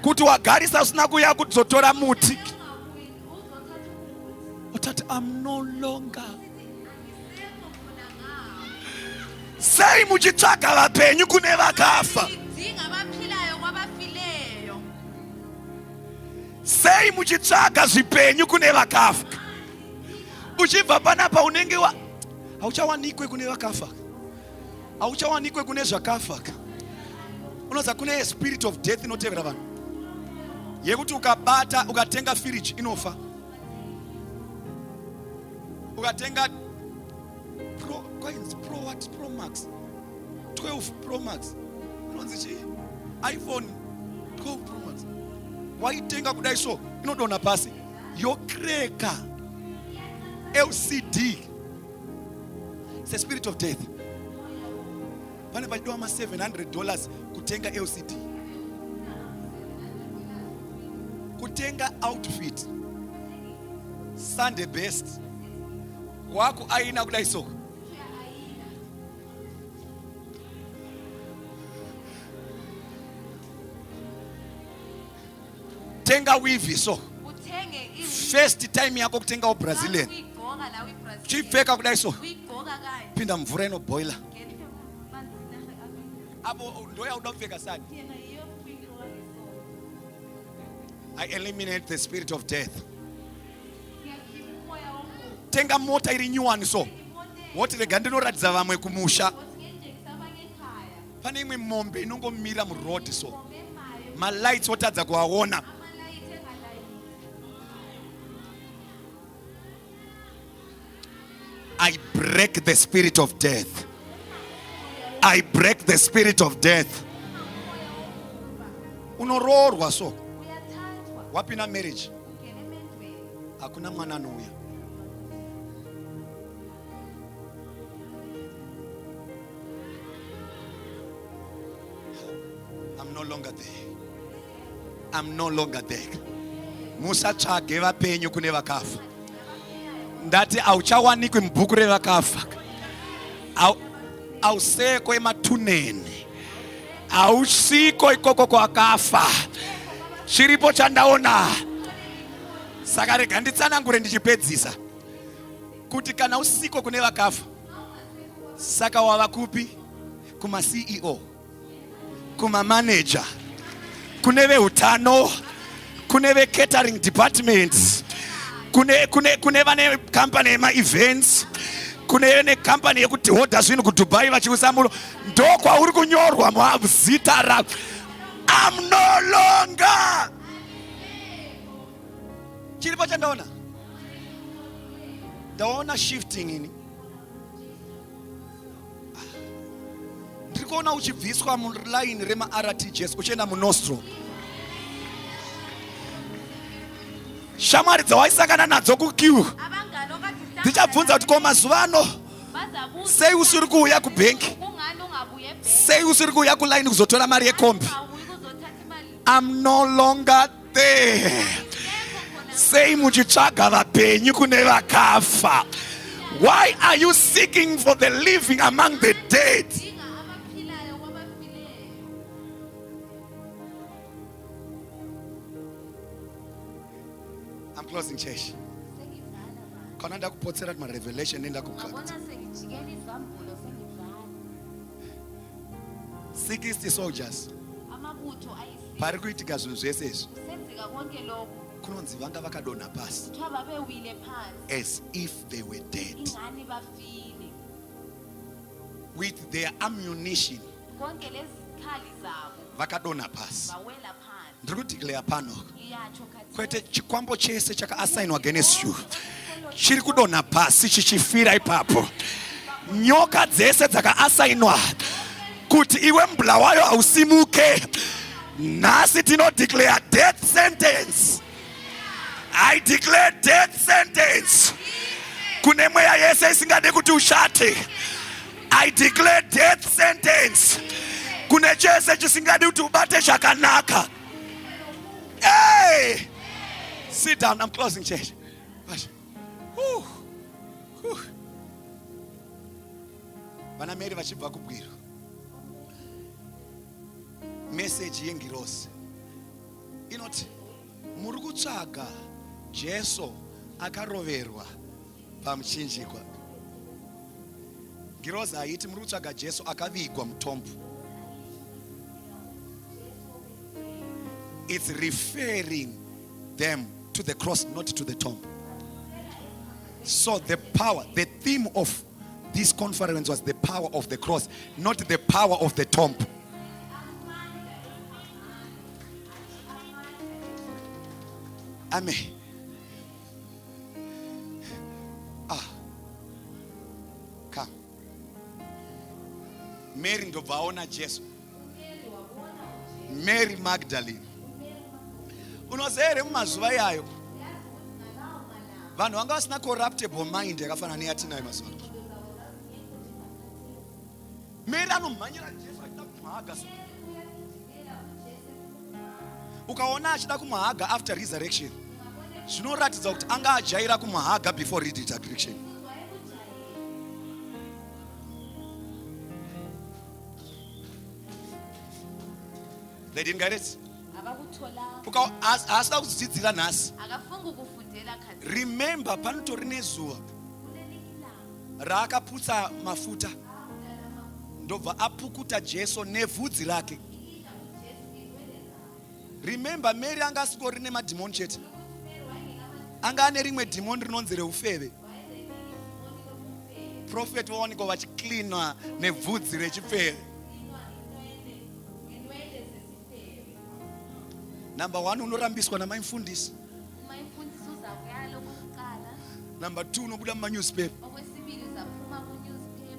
kuti wagarisa usina kuya kuzotora muti. But I'm no longer. Sei muchitsvaga vapenyu kune vakafa. Sei muchitsvaga zvipenyu kune vakafa. Uchibva panapa unenge hauchawanikwe kune vakafa. Hauchawanikwe kune zvakafa. Unoza kune spirit of death inotevera vanhu. Yekuti ukabata ukatenga fridge inofa. Ukatenga Pro Max 12 Pro Max unonzi iPhone 12 Pro Max waitenga kudai so inodona pasi yokreka LCD. It's a spirit of death. Pane padiwa ma $700 kutenga LCD, kutenga outfit Sunday best wako aina kudai so. Tenga wivi so. First time yako kutenga o Brazilian. Chipfeka kudai so. Pinda mvura ino boiler. Abo ndoya udopfeka sana. I eliminate the spirit of death. Tenga mota iri nyuwani so. Woti rega ndinoratidza vamwe kumusha. Pane imwe mombe inongomira muroad so. Ma lights wotadza kuwaona. I break the spirit of death. I break the spirit of death. Unororwa so. uyathathwa Wapi na marriage? ungena emendweni Hakuna mwana nouya. I'm no longer there. I'm no longer there. Musatsvage vapenyu kune vakafa. Ndati auchawanikwi mubhuku revakafa. Auseko ematuneni. Ausiko ikoko kwakafa. Chiripo chandaona. Saka rega nditsanangure ndichipedzisa. Kuti kana usiko kune vakafa. Saka wava kupi? Kuma CEO. Kuma manager. Kune veutano. Kune ve catering departments. Kune vane company yema events. Kune ne company yekuti hodha zvinhu kuDubai vachiusamulo. Ndokwa uri kunyorwa muzita ra. I'm no longer. Chiripo chandaona. Ndaona shifting ini. Ndikuona uchibviswa muline rema RTGS uchienda munostro. Shamwari dzawaisangana nadzo kukiu. abangani okade Ndichabvunza kuti koma mazuva ano bazabuza sei usiri kuuya kubhenki, kungani ungabuye ebhenki sei usiri kuuya kuline kuzotora mari yekombi. awuyi kuzothatha imali I'm no longer there. Sei muchitsvaga vapenyu kune vakafa. Why are you seeking for the living among the dead? dinga abaphilayo kwabafileyo I'm closing church. sengivala manje Khona ndakupotsera kuma revelation nendakukaka. ngabona sengijikela izambulo sengivala 60 soldiers. amabutho ayisi Pari kuitika zvinhu zvese izvi. senzeka konke lokho Kunonzi vanga vakadonha pasi kuthiwa babewile phansi as if they were dead. ingani bafile With their ammunition konke lezi zikhali zabo vakadonha pasi. bawela phansi Ndiri kudeclare pano iyatsho khathi kwete chikwambo chese chakaasainwa against you chiri kudonha pasi chichifira ipapo. Nyoka dzese dzakaasainwa kuti iwe mbulawayo hausimuke. Nhasi tinodeclare death sentence. I declare death sentence. Kune mweya yese isingade kuti ushate. I declare death sentence. Kune chese chisingade kuti ubate zvakanaka. Hey! Sit down, I'm closing church. Whew. Whew. Vana Mary vachibva kubwiro. Message yengirosi inoti muri kutsvaga Jesu akaroverwa pamuchinjikwa. Ngirozi haiti muri kutsvaga Jesu akavigwa mutombo. It's referring them to the cross, not to the tomb. So the power, the theme of this conference was the power of the cross, not the power of the tomb. Amen. Come. Mary ndobvaona Jesu. Mary Magdalene. Unoziva here mumazuva iyayo vanhu vanga vasina corruptible mind yakafanana neyatinayo mazuva ano. Mary anomhanyira Jesu achida kumhaga. Ukaona achida kumhaga after resurrection zvinoratidza kuti anga ajaira kumhaga before resurrection. They didn't get it. abakutholanga Asida kudzidzira nhasi. akafunga ukufundela khathi Remember panotori nezuva raakaputsa mafuta ndobva apukuta Jesu nevhudzi rake. Remember Mary anga asingori nemadhimoni chete, anga ane rimwe dhimoni rinonzi reufeve. Prophet vaonekwa vachiklinwa nevhudzi rechifeve. Number 1 unorambiswa namaimfundisi. umayimfundisi uzakuyala okokuqala Number 2 unobuda mumanewspaper. okwesibili uzaphuma ku-newspaper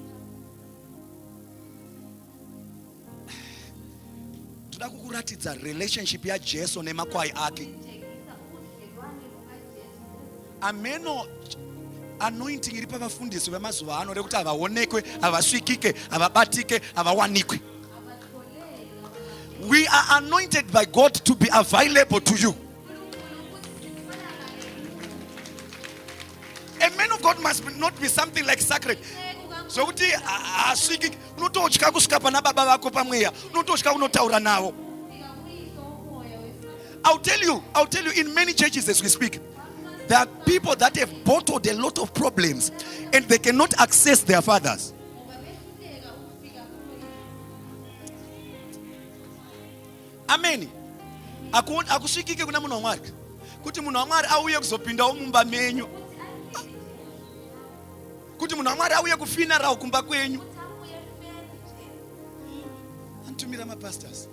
Toda kukuratidza relationship ya Jesu nemakwai ake. Ameno anointing iri pavafundisi vemazuva ano rekuti havaonekwe, havasvikike, havabatike, havawanikwe. We are anointed by God to be available to you. A man of God must not be something like sacred. So kuti asviki unototya kusvika pana baba vako pamweya, unototya unotaura navo. I'll tell you in many churches as we speak, there are people that have bottled a lot of problems and they cannot access their fathers. Amen. Akusvikike kuna munhu waMwari kuti munhu waMwari auye kuzopindawo mumba menyu, kuti munhu waMwari auye kufinara kumba kwenyu. Antumira mapastors.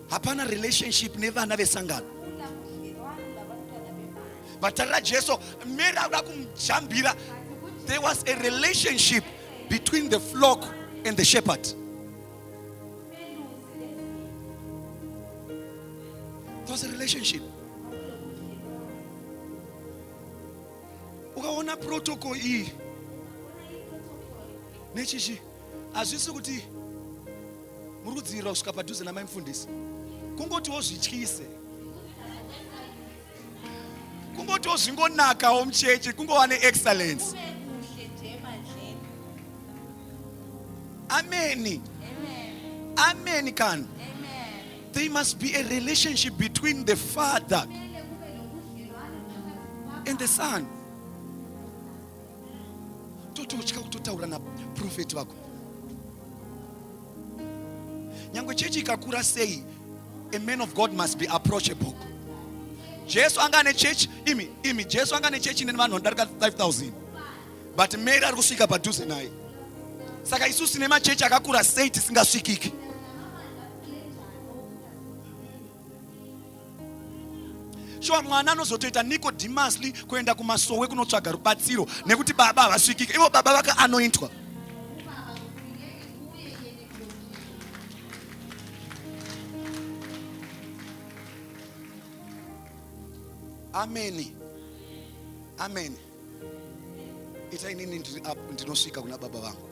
Hapana relationship nevana vesangano. Batara Jesu mera kumjambira. There was a relationship between the flock and the shepherd. There was a relationship. Ukaona protocol hii nechichi azvisi kuti muri kudzivirira kusvika padhuze namai mufundisi. Kungotiwo zvityise, kungotiwo zvingonakawo muchechi, kungova neexcellence. Amen. Amen. Can there must be a relationship between the father and the son. Tototya kutotaura na prophet wako. Nyangwe chechi ikakura sei, a man of God must be approachable. Jesu anga ne church imi Jesu anga ne church ine vanhu vandarika 5,000 but Mary ari kusvika padhuze naye. Saka isusu sine machechi akakura sei tisingasvikiki. Shuwa mwana anozotoita Nicodemusly kuenda kumasowe kunotsvaga rubatsiro nekuti baba havasvikiki. Ivo baba vaka anointwa. Amen. Amen. Ita inini ndinosvika kuna baba vangu.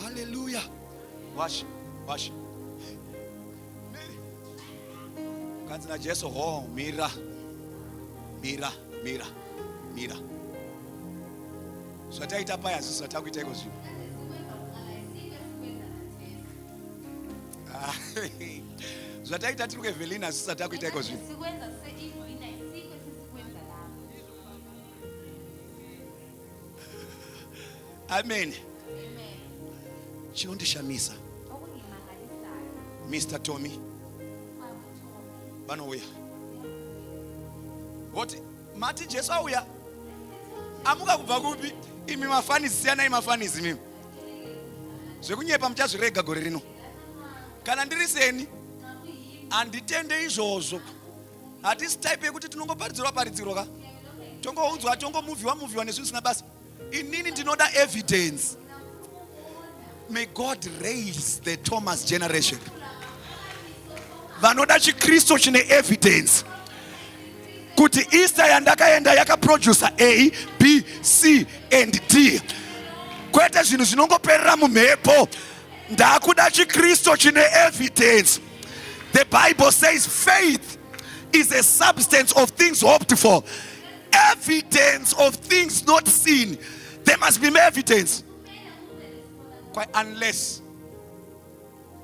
Hallelujah. Wash. Kanzina Jesu ho mira. Zvataita paya zvisi zvatakuita iko zvino. Zvataita tiri kuEvelina zvisi zvatakuita iko zvino. Amen. Chinondishamisa Mr. Tommy vanouya voti mati Jesu auya amuka kubva kupi? Imi mafanizi siyanai mafanizi mimi. Zvekunyepa muchazvirega gore rino. Kana ndiri seni handitende izvozvo. Hatisi type yekuti tinongoparidzirwa ka. Tongoudzwa tongomuviwa nezvinhu zvisina basa. Inini ndinoda evidence. May God raise the Thomas generation. Vanoda chikristo chine evidence. Kuti Easter yandakaenda yakaproducer A, B, C and D. Kwete zvinhu zvinongoperera mumhepo. Ndakuda chikristo chine evidence. The Bible says faith is a substance of things hoped for, evidence of things not seen. There must be evidence. Quite unless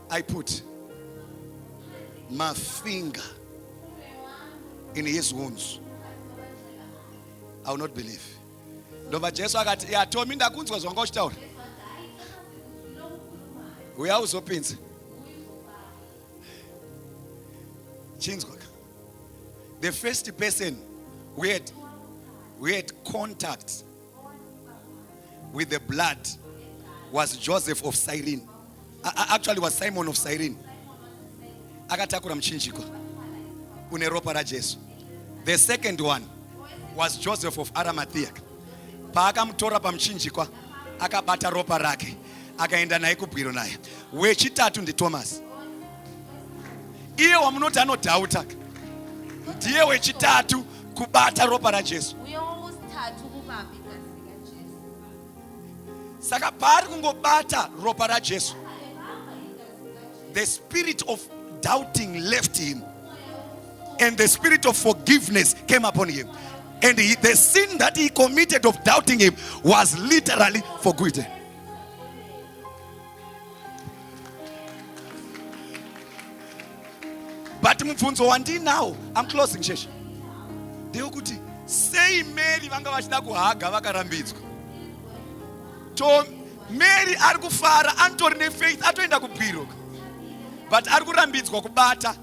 I put my finger in his wounds, I will not believe. Ndova Jesu akati yatomi ndakunzwa zvanga uchitaura. Uya uzopinza. Chinzwa. The first person we had contact with the blood was Joseph of Cyrene. Actually was Simon of Cyrene. Akatakura mchinjiko une ropa ra Jesu. The second one was Joseph of Arimathea. Paakamutora pamchinjikwa akabata ropa rake akaenda naye kubwiro naye. Wechitatu ndiThomas, iye wamunoti anodhauta, ndiye wechitatu kubata ropa raJesu. uye wosithathu ukubamba igazi likaJesu. Saka paari kungobata ropa raJesu, the spirit of doubting left him, and the spirit of forgiveness came upon him, and the sin that he committed of doubting him was literally forgiven. But mubvunzo wandinawo, I'm closing church, ndeyekuti sei Mary vanga vachida kuhaga vakarambidzwa. Mary ari kufara, antori nefaith, atoenda kubwiro, but ari kurambidzwa kubata,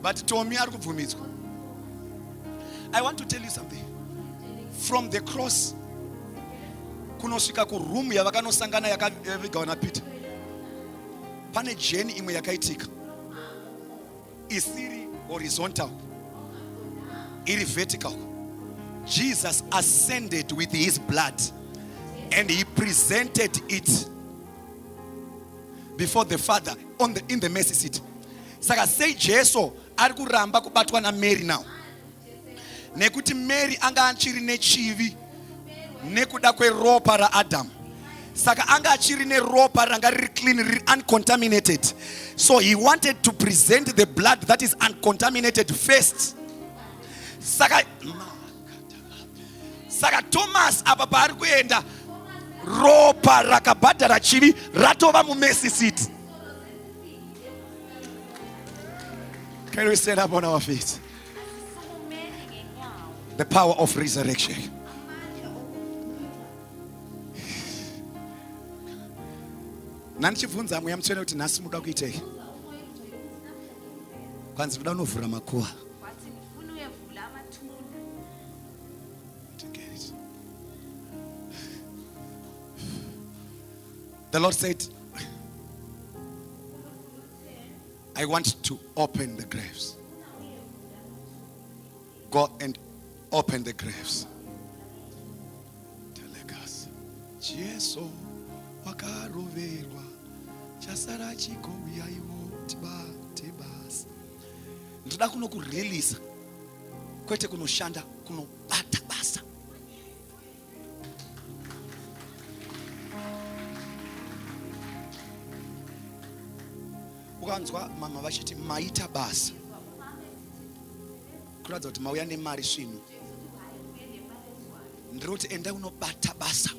but Tommy ari kubvumidzwa. I want to tell you something. From the cross kunosvika kuroom yavakanosangana yakavigwa naPeter, pane journey imwe yakaitika, isiri horizontal, iri vertical. Jesus ascended with his blood and he presented it before the Father in the mercy seat. Saka sei Jesu ari kuramba kubatwa na Mary now, nekuti Mary anga achiri nechivi nekuda kweropa raAdam. Saka anga achiri neropa ranga riri clean, riri uncontaminated. So he wanted to present the blood that is uncontaminated first. Saka Thomas apa paari kuenda, ropa rakabhadhara chivi ratova mumercy seat. Can we stand up on our feet? The power of resurrection. Nanichibvunza mweya mutsvene kuti nhasi muda kuitei? Kwanzi muda unovhura makuva. Wathi ndifuna uyevula amathuna. The Lord said, I want to open the graves. Go and open the graves. Telekas. Jesu wakaroverwa chasara chikouya iwo tibate basi. Ndoda kunokureleasa, kwete kunoshanda, kunobata basa. Ukanzwa mama vachiti maita basa, kuratidza kuti mauya nemari svino, ndiroti enda unobata basa.